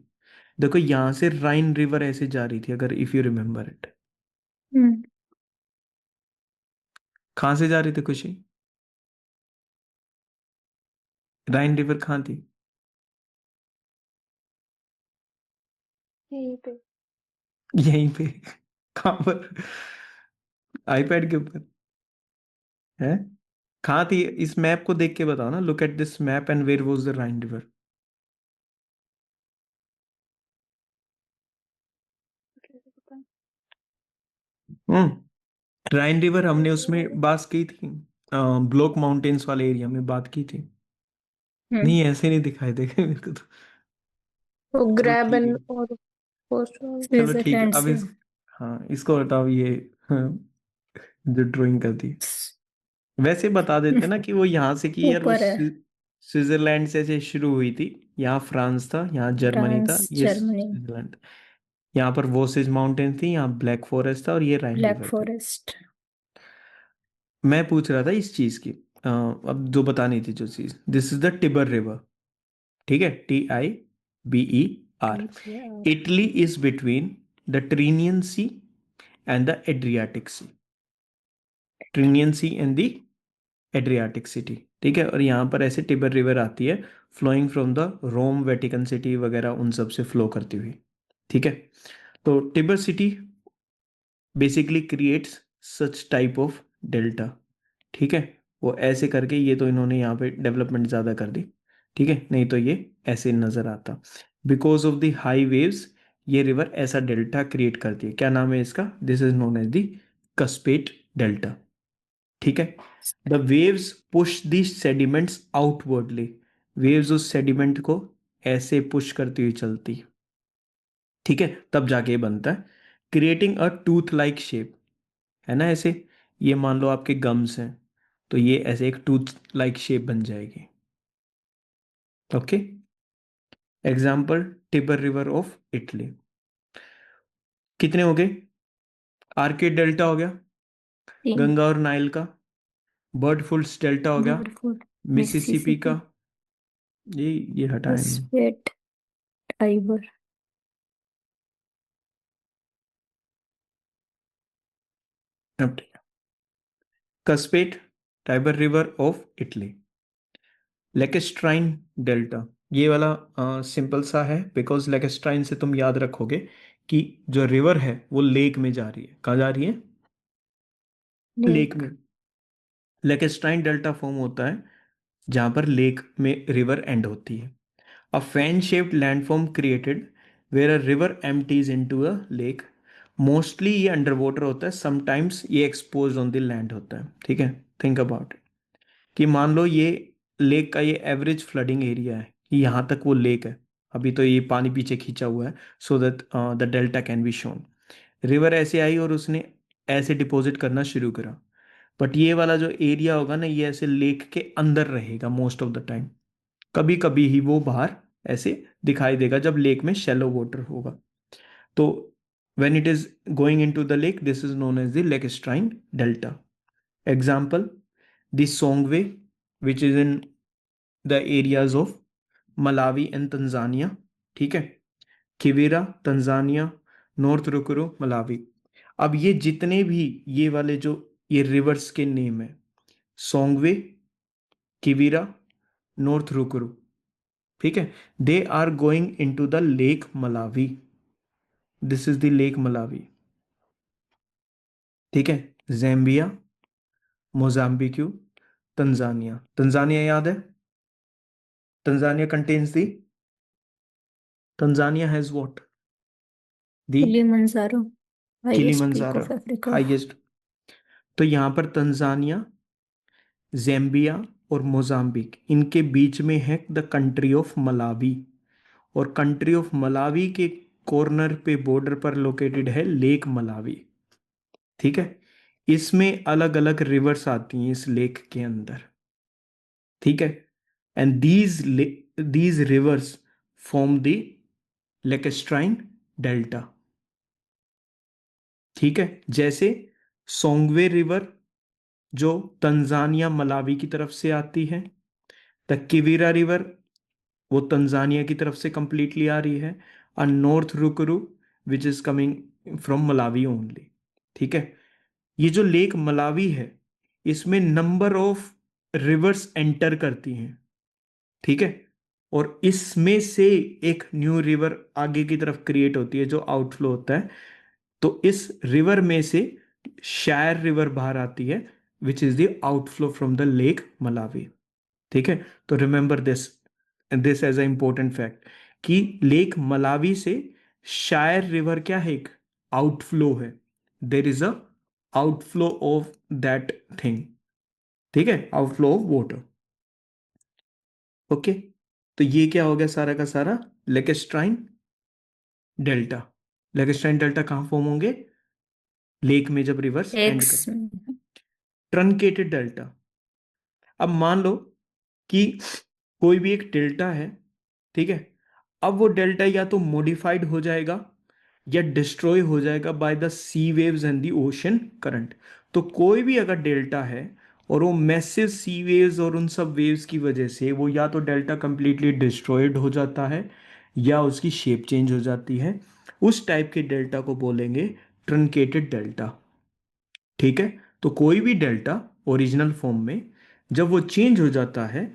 देखो यहां से राइन रिवर ऐसे जा रही थी, अगर इफ यू रिमेम्बर इट। हम्म। कहां से जा रही थी खुशी? राइन रिवर कहां थी? यहीं पे। यहीं पे। कहां पर? आईपैड के ऊपर है? कहाँ थी? इस मैप को देख के बताओ ना, look at this map and where was the Rhine river. कैसे पता? राइन रिवर हमने ये उसमें बात की थी, ब्लॉक माउंटेन्स वाले एरिया में बात की थी। हम्म। नहीं ऐसे नहीं दिखाई देगा मेरे को तो। वो चलो ठीक ग्रैबन है, और पोस्ट वाला। चलो ठीक है, स्विट्जरलैंड अब से। इस, हाँ इसको हटाओ ये। हाँ, जो ड्राइंग कर दी। वैसे बता देते ना कि वो यहाँ से कि यार वो ऊपर है। स्विट्जरलैंड से शुरू हुई थी। यहाँ फ्रांस था, यहाँ जर्मनी था, फ्रांस, ये जर्मनी। स्विट्जरलैंड। यहाँ पर वोसिज माउंटेन थी, यहाँ ब्लैक फॉरेस्ट था, और ये राइन ब्लैक रिवर थी। फॉरेस्ट। मैं पूछ रहा था इस चीज की, अब जो बतानी थी जो चीज, this is the Tiber river. ठीक है, TIBER। TBR। Italy is between the Tyrrhenian sea and the Adriatic sea. Tyrrhenian sea and the Adriatic city. ठीक है, और यहाँ पर ऐसे टिबर रिवर आती है, flowing from the Rome Vatican City वगैरह उन सब से फ्लो करती हुई। ठीक है, तो Tiber city basically creates such type of delta, ठीक है। वो ऐसे करके, ये तो इन्होंने यहाँ पे डेवलपमेंट ज़्यादा कर दी, ठीक है, नहीं तो ये ऐसे नज़र आता। Because of the high waves ये रिवर ऐसा डेल्टा क्रिएट करती है। क्या नाम है इसका? This is known as the cuspate delta, ठीक है। The waves push the sediments outwardly, waves उस सेडिमेंट को ऐसे पुश करती हुई चलती, ठीक है, तब जाके ये बनता है, creating a tooth like shape, है ना ऐसे। ये मान लो आपके गम्स हैं, तो ये ऐसे एक टूथ लाइक शेप बन जाएगी, okay. Example Tiber river of Italy. कितने हो गए? आर्केड डेल्टा हो गया, 3। गंगा और नाइल का। बर्डफुल्स डेल्टा हो गया, बर्डफुल, मिसिसिपी का। मिसिसिपी, ये हटाए नहीं। Cuspate, Tiber. अब ठीक है। Cuspate Tiber river of Italy. Lacustrine delta, ये वाला सिंपल सा है, बिकॉज लेकेस्ट्राइन से तुम याद रखोगे कि जो रिवर है वो लेक में जा रही है। कहाँ जा रही है? Lake lake. में। लेकेस्ट्राइन डेल्टा फॉर्म होता है जहां पर लेक में रिवर एंड होती है। A fan shaped landform created where a river empties into a lake. Mostly ये अंडर वाटर होता है, समटाइम्स ये एक्सपोज ऑन द लैंड होता है, ठीक है। थिंक अबाउट इट कि मान लो ये लेक का ये एवरेज फ्लडिंग एरिया है, यहाँ तक वो लेक है, अभी तो ये पानी पीछे खींचा हुआ है, so that the delta can be shown. River ऐसे आई और उसने ऐसे डिपॉजिट करना शुरू करा, बट ये वाला जो एरिया होगा ना, ये ऐसे लेक के अंदर रहेगा मोस्ट ऑफ द टाइम। कभी कभी ही वो बाहर ऐसे दिखाई देगा जब लेक में शैलो वाटर होगा। तो when it is going into the lake, this is known as the lacustrine delta. Example, the Songwe, which is in the areas of Malawi and Tanzania, ठीक है, किविरा तंजानिया, नॉर्थ रुकुरु मलावी। अब ये जितने भी ये वाले जो ये रिवर्स के नेम है, सोंगवे, किविरा, नॉर्थ रुकुरु, ठीक है, they are going into the Lake Malawi. This is the Lake Malawi, ठीक है। Zambia, Mozambique, Tanzania. तंजानिया याद है? Tanzania contains the, Tanzania has what? The Kilimanjaro, highest peak Kilimanjaro, of Africa. Highest. तो यहां पर Tanzania, ज़ैम्बिया और Mozambique, इनके बीच में है द कंट्री ऑफ मलावी, और कंट्री ऑफ मलावी के कॉर्नर पे बॉर्डर पर लोकेटेड है लेक मलावी, ठीक है। इसमें अलग अलग रिवर्स आती हैं इस लेक के अंदर, ठीक है। And these rivers form the lacustrine delta, ठीक है। जैसे सोंगवे रिवर जो तंजानिया मलावी की तरफ से आती है, द किवीरा रिवर वो तंजानिया की तरफ से कंप्लीटली आ रही है, और North Rukuru which is coming from Malawi only, ठीक है। ये जो लेक मलावी है, इसमें नंबर ऑफ रिवर्स एंटर करती हैं, ठीक है, और इसमें से एक न्यू रिवर आगे की तरफ क्रिएट होती है जो आउटफ्लो होता है। तो इस रिवर में से शायर रिवर बाहर आती है, which is the outflow from the Lake Malawi, ठीक है। तो remember this as a important fact कि लेक मलावी से शायर रिवर क्या है? एक आउटफ्लो है। There is a outflow of that thing, ठीक है, आउटफ्लो ऑफ वाटर, ओके। तो ये क्या हो गया सारा का सारा? लेकेस्ट्राइन डेल्टा। लेकेस्ट्राइन डेल्टा कहां फॉर्म होंगे? लेक में जब रिवर्स एंड एक्स। कर। ट्रंकेटेड डेल्टा, अब मान लो कि कोई भी एक डेल्टा है, ठीक है, अब वो डेल्टा या तो मॉडिफाइड हो जाएगा या डिस्ट्रॉय हो जाएगा by the sea waves and the ocean current. तो कोई भी अगर डेल्टा है और वो मैसिव सी वेव्स और उन सब वेव्स की वजह से वो या तो डेल्टा कंप्लीटली डिस्ट्रॉयड हो जाता है या उसकी शेप चेंज हो जाती है, उस टाइप के डेल्टा को बोलेंगे ट्रंकेटेड डेल्टा, ठीक है। तो कोई भी डेल्टा ओरिजिनल फॉर्म में जब वो चेंज हो जाता है,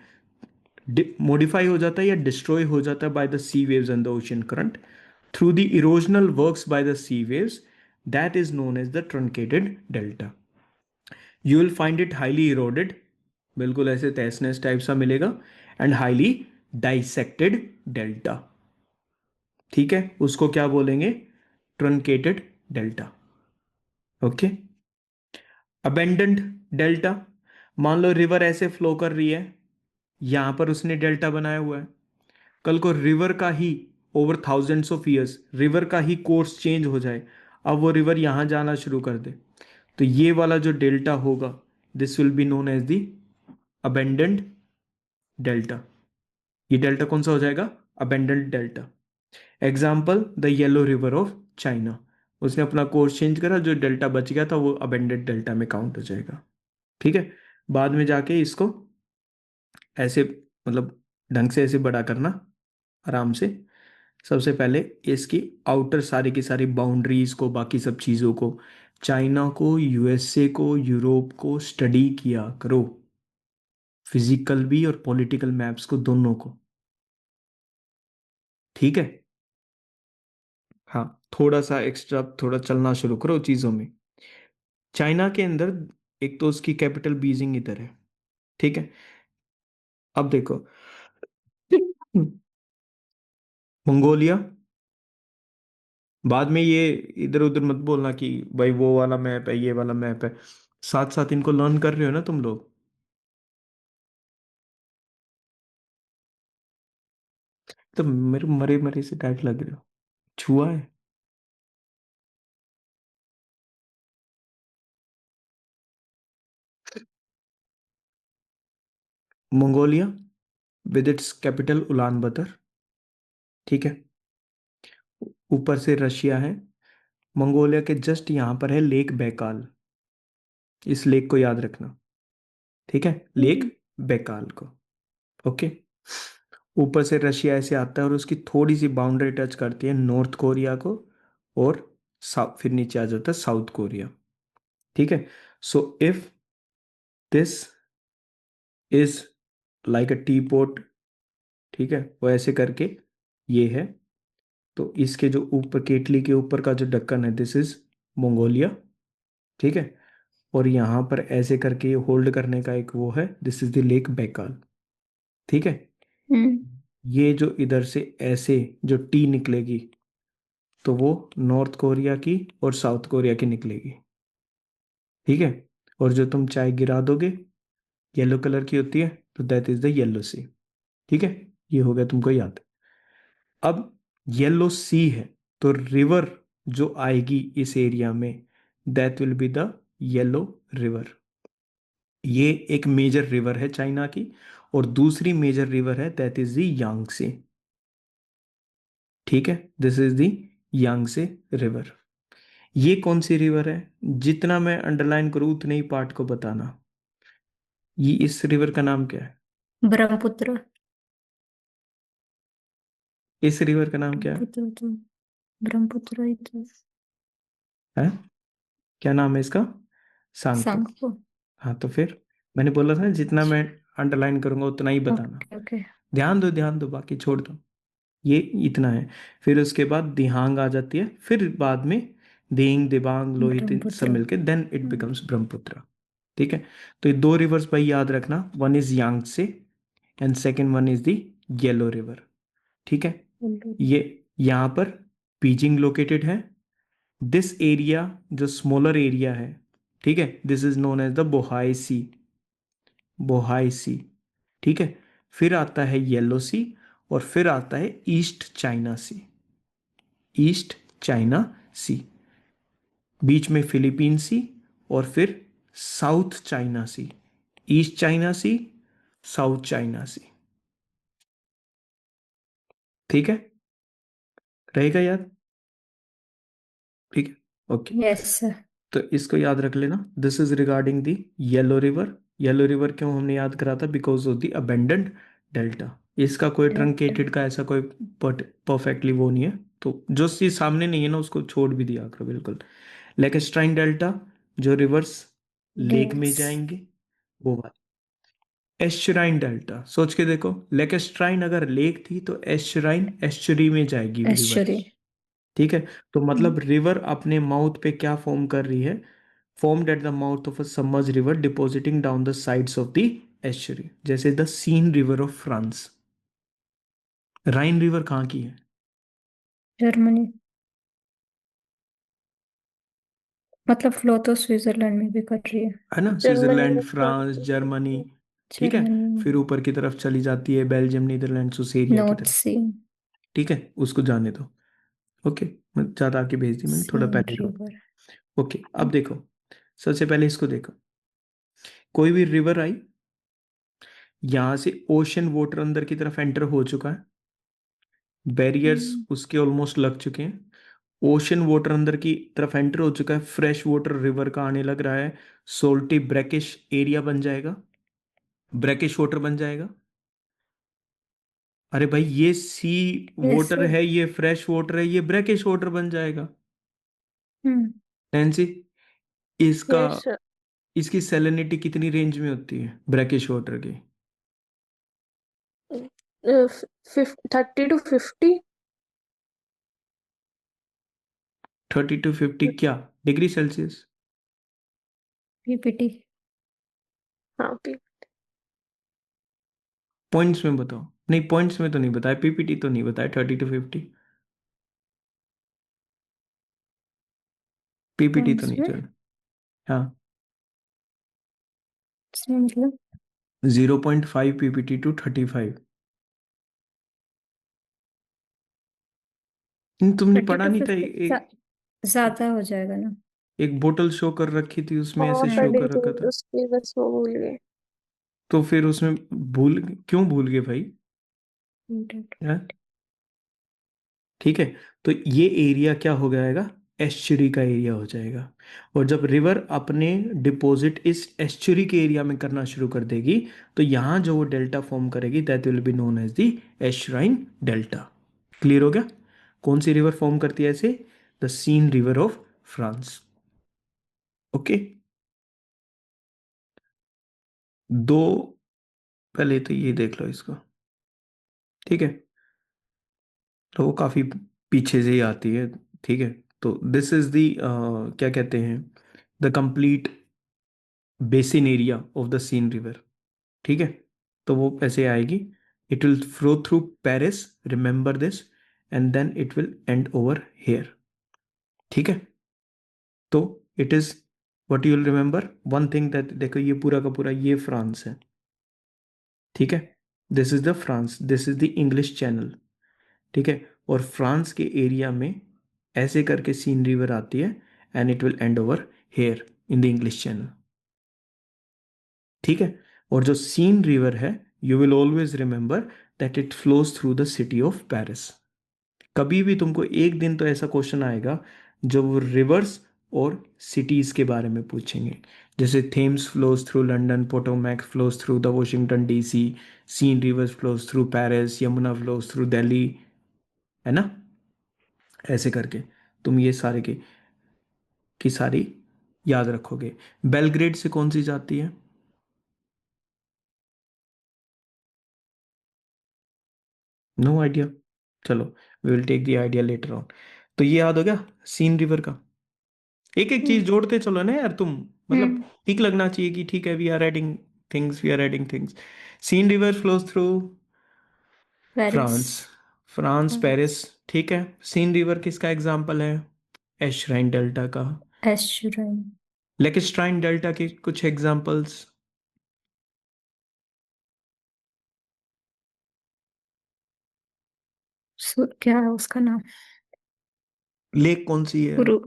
मॉडिफाई हो जाता है या डिस्ट्रॉय हो जाता है by the sea waves and the ocean current, through the erosional works by the sea waves, that is known as the truncated delta. You will find it highly eroded, बिल्कुल ऐसे तहस टाइप सा मिलेगा, and highly dissected delta. ठीक है, उसको क्या बोलेंगे? Truncated delta. Okay. Abandoned delta, मान लो रिवर ऐसे फ्लो कर रही है, यहां पर उसने डेल्टा बनाया हुआ है. कल को रिवर का ही over thousands of years river का ही कोर्स चेंज हो जाए, अब वो रिवर यहां जाना शुरू कर दे, तो ये वाला जो डेल्टा होगा, this will be known as the abandoned delta. ये डेल्टा कौन सा हो जाएगा? Abandoned delta. Example, the Yellow River of China, उसने अपना कोर्स चेंज करा, जो डेल्टा बच गया था वो अबेंडेंट डेल्टा में काउंट हो जाएगा. ठीक है, बाद में जाके इसको ऐसे मतलब ढंग से ऐसे बड़ा करना आराम से. सबसे पहले इसकी आउटर सारी की सारी बाउंड्रीज को, बाकी सब चीज़ों को, चाइना को, यूएसए को, यूरोप को स्टडी किया करो, फिजिकल भी और पॉलिटिकल मैप्स को, दोनों को. ठीक है. हाँ, थोड़ा सा एक्स्ट्रा थोड़ा चलना शुरू करो चीज़ों में. चाइना के अंदर एक तो उसकी कैपिटल बीजिंग इधर है. ठीक है, अब देखो मंगोलिया, बाद में ये इधर उधर मत बोलना कि भाई वो वाला मैप है ये वाला मैप है, साथ साथ इनको लर्न कर रहे हो ना तुम लोग. तो मेरे मरे मरे से टाइट लग रहे हो, छुआ है. Mongolia with its capital Ulan Bator. ठीक है, ऊपर से रशिया है. मंगोलिया के जस्ट यहां पर है लेक बैकाल, इस लेक को याद रखना. ठीक है, लेक बैकाल को. ओके. ऊपर से रशिया ऐसे आता है और उसकी थोड़ी सी बाउंड्री टच करती है नॉर्थ कोरिया को, और फिर नीचे आ जाता है साउथ कोरिया. ठीक है, so if this is like a teapot, ठीक है, वो ऐसे करके ये है, तो इसके जो ऊपर केटली के ऊपर का जो ढक्कन है, दिस इज मंगोलिया. ठीक है, और यहाँ पर ऐसे करके होल्ड करने का एक वो है, this is the lake Baikal. ठीक है, ये जो इधर से ऐसे जो टी निकलेगी, तो वो नॉर्थ कोरिया की और साउथ कोरिया की निकलेगी. ठीक है, और जो तुम चाय गिरा दोगे येलो कलर की होती है, तो दैट इज द येलो सी. ठीक है, ये हो गया तुमको याद. अब येलो सी है, तो रिवर जो आएगी इस एरिया में, that will be the Yellow river. ये एक मेजर रिवर है चाइना की, और दूसरी मेजर रिवर है दैट इज द यांगसे. ठीक है, दिस इज द यांगसे रिवर. ये कौन सी रिवर है? जितना मैं अंडरलाइन करूँ उतने ही पार्ट को बताना. ये इस रिवर का नाम क्या है? ब्रह्मपुत्र. इस रिवर का नाम क्या है? ब्रह्मपुत्र ब्रह्मपुत्र ही तो. है, क्या नाम है इसका? सांगपो. सांगपो. हाँ, तो फिर मैंने बोला था जितना मैं अंडरलाइन करूंगा उतना ही बताना. Okay okay. ध्यान दो, बाकी छोड़ दो. ये इतना है. फिर उसके बाद दिहांग आ जाती है, फिर बाद में देंग, दिबांग, लोहित, इन सब ब्रह्मपुत्र. मिलके देन इट बिकम्स ब्रह्मपुत्र. ठीक है, तो ये दो रिवर्स भाई याद रखना, one is Yangtze and second one is the Yellow River. ठीक है, ये यहाँ पर बीजिंग लोकेटेड है. दिस एरिया जो स्मॉलर एरिया है, ठीक है, this is known as the Bohai Sea. Bohai Sea. ठीक है, फिर आता है येलो सी, और फिर आता है ईस्ट चाइना सी. ईस्ट चाइना सी, बीच में फिलीपीन सी, और फिर साउथ चाइना सी. ईस्ट चाइना सी, साउथ चाइना सी. ठीक है, रहेगा याद? ठीक है, ओके. Yes sir. तो इसको याद रख लेना, this is regarding the Yellow River. Yellow River क्यों हमने याद करा था? Because of the abandoned delta. इसका कोई ट्रंकेटेड का ऐसा कोई परफेक्टली वो नहीं है, तो जो चीज सामने नहीं है ना उसको छोड़ भी दिया करो बिल्कुल. लेकेस्ट्राइन डेल्टा, जो रिवर्स लेक में जाएंगे, वो बात. एस्चुराइन डेल्टा, सोच के देखो, लेकेस्ट्राइन अगर लेक थी तो एस्चुराइन एस्चुरी में जाएगी रिवर. एस्चुरी. ठीक है, तो मतलब रिवर अपने माउथ पे क्या फॉर्म कर रही है, formed at the mouth of a submerged river depositing down the sides of the estuary, जैसे the Seine river of France. Rhine river कहाँ की है? जर्मनी। मतलब फ्लो तो स्विट्जरलैंड में भी कर रही है ना, जर्मनी स्विट्जरलैंड, में फ्रांस, जर्मनी। है। ठीक है, जर्मनी। फिर ऊपर की तरफ चली जाती है बेल्जियम, नीदरलैंड, उस एरिया की नॉर्थ तरफ। सी। ठीक है, उसको जाने दो। ओके, मैं ज्यादा आके भेज दी मैंने, थोड़ा सीन पहले रो। रिवर। ओके, अब देखो, सबसे पहले इसको देखो, कोई भी रिवर आई, यहां से ओशन वाटर अंदर की तरफ एंटर हो चुका है, बैरियर्स उसके ऑलमोस्ट लग चुके हैं, ओशन वाटर अंदर की तरफ एंटर हो चुका है, फ्रेश वाटर रिवर का आने लग रहा है, सोल्टी ब्रैकिश एरिया बन जाएगा, ब्रैकिश वाटर बन जाएगा। अरे भाई, ये सी वाटर ऐसे। है, ये फ्रेश वाटर है, ये ब्रैकिश वाटर बन जाएगा। हम्म। नैन्सी, इसका, यस इसकी सैलिनिटी कितनी रेंज में होती है ब्रैकिश वाटर की? 30 to 50। 30 to 50 क्या, डिग्री सेल्सियस? पीपीटी। हाँ पॉइंट्स में बताओ। नहीं, पॉइंट्स में तो नहीं बताया, पीपीटी तो नहीं बताया, 30 to 50 पीपीटी तो पॉइंट्स नहीं में। चल। हाँ, इसमें मतलब 0.5 PPT to 35। तुमने 30 पढ़ा टू नहीं था? 50 ज्यादा हो जाएगा ना। एक बोतल शो कर रखी थी, उसमें हाँ ऐसे शो पढ़ी कर थी रखा था। उसकी, बस वो भूल गए। तो फिर उसमें भूल, क्यों भूल गए भाई? हैं? ठीक है, तो ये एरिया क्या हो जाएगा, एस्चुरी का एरिया हो जाएगा। और जब रिवर अपने डिपॉजिट इस एस्चुरी के एरिया में करना शुरू कर देगी, तो यहां जो वो डेल्टा फॉर्म करेगी, that will be known as the estuarine delta. Clear हो गया? कौन सी रिवर फॉर्म करती है ऐसे? The Seine river of France. Okay, दो, पहले तो ये देख लो इसको। ठीक है, तो वो काफी पीछे से ही आती है। ठीक है, तो दिस इज द, क्या कहते हैं, the complete basin area of the Seine river. ठीक है, तो वो ऐसे आएगी, it will flow through Paris, remember this, and then it will end over here. ठीक है, तो it is, what you will remember one thing, that देखो ये पूरा का पूरा ये फ्रांस है। ठीक है, this is the France, this is the English channel. ठीक है, और फ्रांस के एरिया में ऐसे करके सीन रिवर आती है, and it will end over here in the English channel. ठीक है, और जो सीन रिवर है, you will always remember that it flows through the city of Paris. कभी भी तुमको एक दिन तो ऐसा क्वेश्चन आएगा जो वो रिवर्स और सिटीज के बारे में पूछेंगे, जैसे Thames flows through London, Potomac flows through the Washington DC, Seine rivers flows through Paris, Yamuna flows through Delhi, है ना, ऐसे करके तुम ये सारे की सारी याद रखोगे। बेलग्रेड से कौन सी जाती है? नो आइडिया, चलो, we will take the idea later on. तो ये याद हो गया सीन रिवर का। एक एक चीज जोड़ते चलो ना यार तुम, मतलब हम्म। ठीक लगना चाहिए कि ठीक है, we are adding things, we are adding things. Seine river flows through Paris. France, France Paris. ठीक है, सीन रिवर किसका एग्जाम्पल है? एशराइन डेल्टा का। एस्चुराइन। लेकिस्ट्राइन डेल्टा के कुछ एग्जाम्पल्स? क्या है उसका नाम? लेक कौन सी है? रु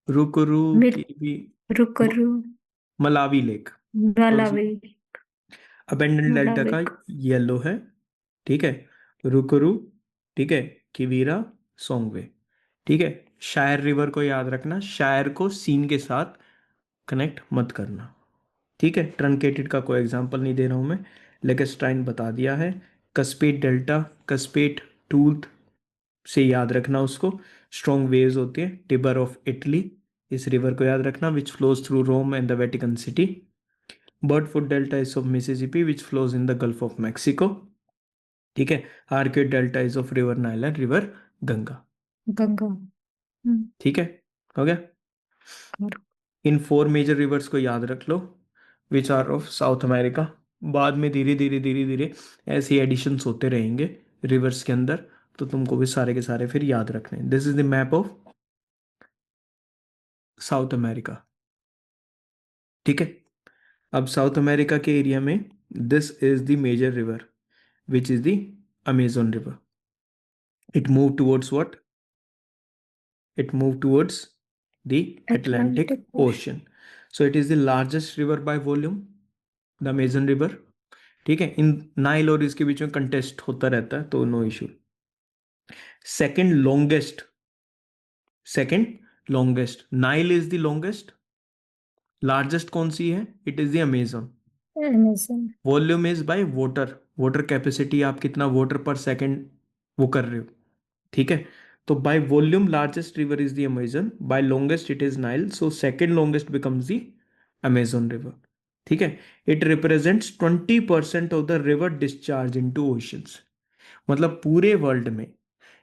रुकुरु मिर की भी, रुकरू। Malawi lake. कौन सी? मलावी। Abandoned delta Malawi. का येलो है। ठीक है, रुकुरु, ठीक है, किवीरा, सोंगवे। ठीक है, शायर रिवर को याद रखना, शायर को सीन के साथ कनेक्ट मत करना। ठीक है, ट्रंकेटेड का कोई एग्जांपल नहीं दे रहा हूं मैं, लेकेस्ट्राइन बता दिया है। कस्पेट डेल्टा, कस्पेट टूथ से याद रखना उसको, स्ट्रॉन्ग वेव्स होती है, टिबर ऑफ इटली, इस रिवर को याद रखना, which flows through Rome and the Vatican city. Birdfoot delta is of Mississippi which flows in the Gulf of Mexico. ठीक है, arcuate delta is of river Nile and river Ganga. Ganga. ठीक है, हो गया। और इन 4 मेजर रिवर्स को याद रख लो which are of South America. बाद में धीरे धीरे धीरे धीरे ऐसे एडिशंस होते रहेंगे रिवर्स के अंदर, तो तुमको भी सारे के सारे फिर याद रखने। This is the map of South America. ठीक है, अब साउथ अमेरिका के एरिया में this is the major river which is the Amazon river. It move towards what? It moved towards the Atlantic Atlantic ocean. Ocean. So it is the largest river by volume, the Amazon River. ठीक है, इन Nile और इसके बीच में contest होता रहता है, तो no issue. Second longest, Nile is the longest, largest कौन सी है? It is the Amazon. Amazon. Volume is by water, water capacity, आप कितना वाटर पर सेकंड वो कर रहे हो। ठीक है, तो by volume largest river is the Amazon, by longest it is Nile, so second longest becomes the Amazon river. ठीक है, it represents 20% of the river discharge into oceans. मतलब पूरे वर्ल्ड में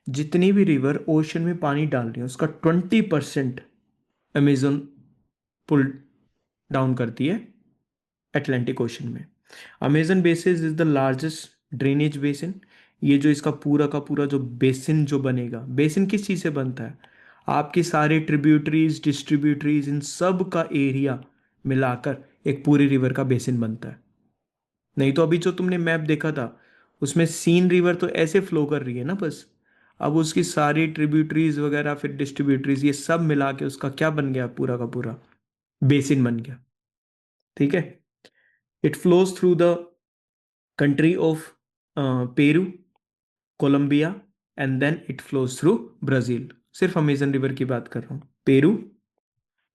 जितनी भी रिवर ओशन में पानी डाल रही है उसका 20% अमेजन पुल डाउन करती है अटलांटिक ओशन में। Amazon basin is the largest drainage basin. ये जो इसका पूरा का पूरा जो बेसिन जो बनेगा, बेसिन किस चीज़ से बनता है? आपकी सारे ट्रिब्यूटरीज, डिस्ट्रीब्यूटरीज, इन सब का एरिया मिलाकर एक पूरी रिवर का बेसिन बनता है। नहीं तो अभी जो तुमने मैप देखा था उसमें सीन रिवर तो ऐसे फ्लो कर रही है ना बस, अब उसकी सारी ट्रिब्यूटरीज वगैरह फिर डिस्ट्रीब्यूटरीज ये सब मिला के उसका क्या बन गया? पूरा का पूरा बेसिन बन गया। ठीक है, it flows through the country of Peru, Colombia and then it flows through Brazil. सिर्फ अमेजन रिवर की बात कर रहा हूं, Peru,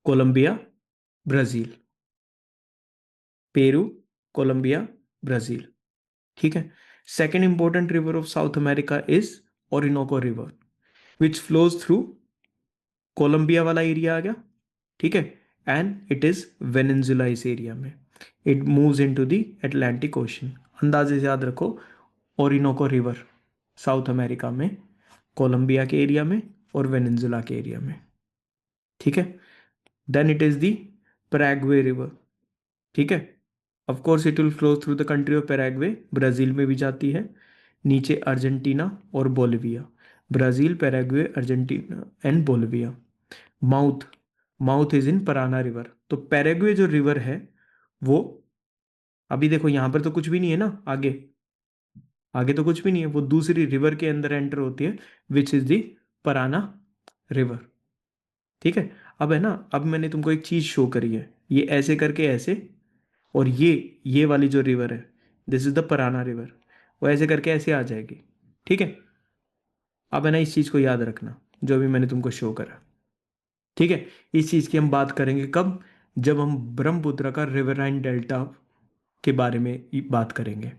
Colombia, Brazil, Peru, Colombia, Brazil. ठीक है, second important river of South America is Orinoco river which flows through Colombia वाला area आ गया। ठीक है, एंड इट इज वेनेजुला इस एरिया में। It moves into the Atlantic ocean. अंदाजे से याद रखो, ओरिनोको रिवर साउथ अमेरिका में, कोलंबिया के एरिया में और वेनेजुला के एरिया में। ठीक है, then it is the Paraguay river. ठीक है, of course it will flow through the country of Paraguay, Brazil में भी जाती है, नीचे अर्जेंटीना और Bolivia. Brazil, Paraguay, Argentina and Bolivia. Mouth, mouth is in Parana river. तो पैराग्वे जो रिवर है वो, अभी देखो यहां पर तो कुछ भी नहीं है ना, आगे आगे तो कुछ भी नहीं है, वो दूसरी रिवर के अंदर एंटर होती है which is the Parana river. ठीक है, अब है ना, अब मैंने तुमको एक चीज शो करी है, ये ऐसे करके ऐसे, और ये वाली जो रिवर है this is the Parana river, वो ऐसे करके ऐसे आ जाएगी। ठीक है, अब है ना इस चीज को याद रखना जो भी मैंने तुमको शो करा। ठीक है, इस चीज की हम बात करेंगे कब? जब हम ब्रह्मपुत्र का रिवराइन डेल्टा के बारे में बात करेंगे।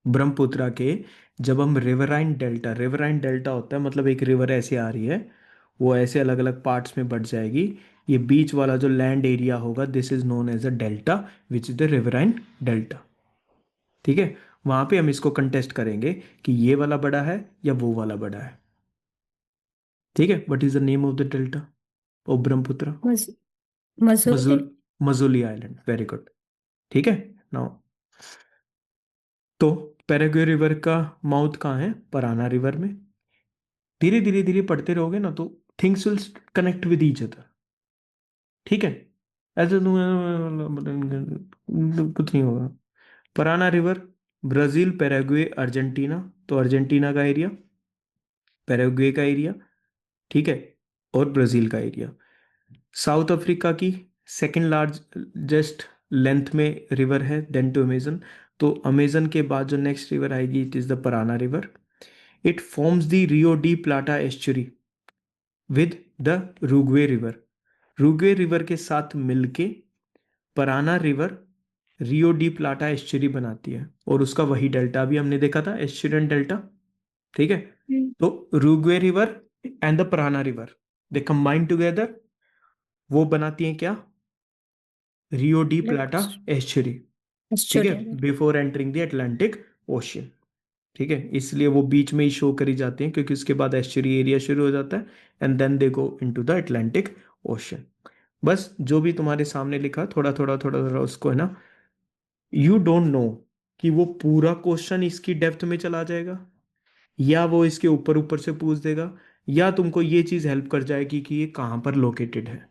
ब्रह्मपुत्र के जब हम रिवराइन डेल्टा होता है मतलब एक रिवर ऐसे आ रही है, वो ऐसे अलग अलग पार्ट्स में बढ़ जाएगी, ये बीच वाला जो लैंड एरिया होगा this is known as a delta which is the riverine delta. ठीक है, वहां पे हम इसको कंटेस्ट करेंगे कि ये वाला बड़ा है या वो वाला बड़ा है। ठीक है, what is the name of the delta of Brahmaputra? मसूरी। मजूल मजूली आइलैंड, वेरी गुड। ठीक है, नाउ तो पैराग्वे रिवर का माउथ कहाँ है? पराना रिवर में। धीरे धीरे धीरे पढ़ते रहोगे ना तो things will connect with each other. ठीक है, ऐसे कुछ नहीं होगा। Parana river, Brazil, Paraguay, Argentina, तो अर्जेंटीना का एरिया, पैराग्वे का एरिया, ठीक है, और ब्राजील का एरिया। साउथ अफ्रीका की सेकंड लार्जेस्ट लेंथ में रिवर है देन टू अमेजन, तो अमेजन के बाद जो नेक्स्ट रिवर आएगी it is the Parana river. It forms the Rio de Plata estuary with the Uruguay river. रूगवे river के साथ मिलके पराना रिवर रियो डी प्लाटा एस्चुरी बनाती है, और उसका वही डेल्टा भी हमने देखा था, एस्चुरियन डेल्टा। ठीक है, तो Uruguay river and the Parana river they combine together, वो बनाती हैं क्या? Rio de Plata estuary. ठीक है, before entering the Atlantic ocean. ठीक है, इसलिए वो बीच में ही शो करी जाती हैं, क्योंकि उसके बाद एस्चुरी एरिया शुरू हो जाता है and then they go into the Atlantic ocean. बस जो भी तुम्हारे सामने लिखा थोड़ा थोड़ा थोड़ा थोड़ा उसको है ना, यू डोंट नो कि वो पूरा क्वेश्चन इसकी डेप्थ में चला जाएगा या वो इसके ऊपर ऊपर से पूछ देगा, या तुमको ये चीज हेल्प कर जाएगी कि ये कहाँ पर लोकेटेड है।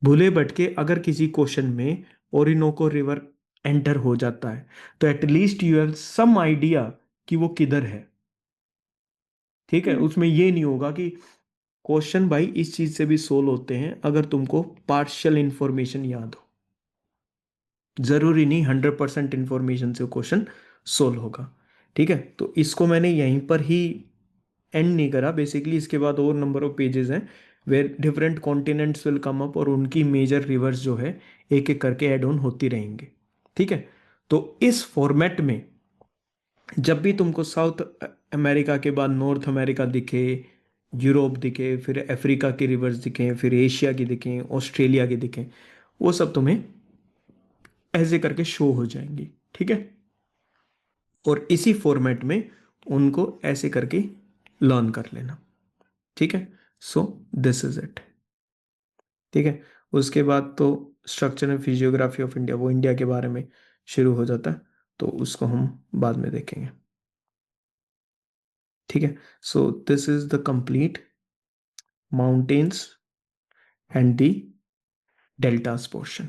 भूले भटके अगर किसी क्वेश्चन में ओरिनोको रिवर एंटर हो जाता है तो at least you have some idea कि वो किधर है। ठीक है, उसमें ये नहीं होगा कि क्वेश्चन भाई इस चीज से भी सोल्व होते हैं अगर तुमको पार्शियल इंफॉर्मेशन याद हो, जरूरी नहीं 100% इंफॉर्मेशन से क्वेश्चन सोल्व होगा। ठीक है, तो इसको मैंने यहीं पर ही एंड नहीं करा बेसिकली, इसके बाद और नंबर ऑफ पेजेस हैं where different continents will come up और उनकी मेजर रिवर्स जो है एक एक करके ऐड ऑन होती रहेंगे। ठीक है, तो इस फॉर्मेट में जब भी तुमको साउथ अमेरिका के बाद नॉर्थ अमेरिका दिखे, यूरोप दिखे, फिर अफ्रीका की रिवर्स दिखें, फिर एशिया की दिखें, ऑस्ट्रेलिया की दिखें, वो सब तुम्हें ऐसे करके शो हो जाएंगी। ठीक है, और इसी फॉर्मेट में उनको ऐसे करके लर्न कर लेना। ठीक है, सो दिस इज इट। ठीक है, उसके बाद तो structure and physiography of India, वो इंडिया के बारे में शुरू हो जाता है, तो उसको हम बाद में देखेंगे। ठीक है, so this is the complete mountains and the deltas portion.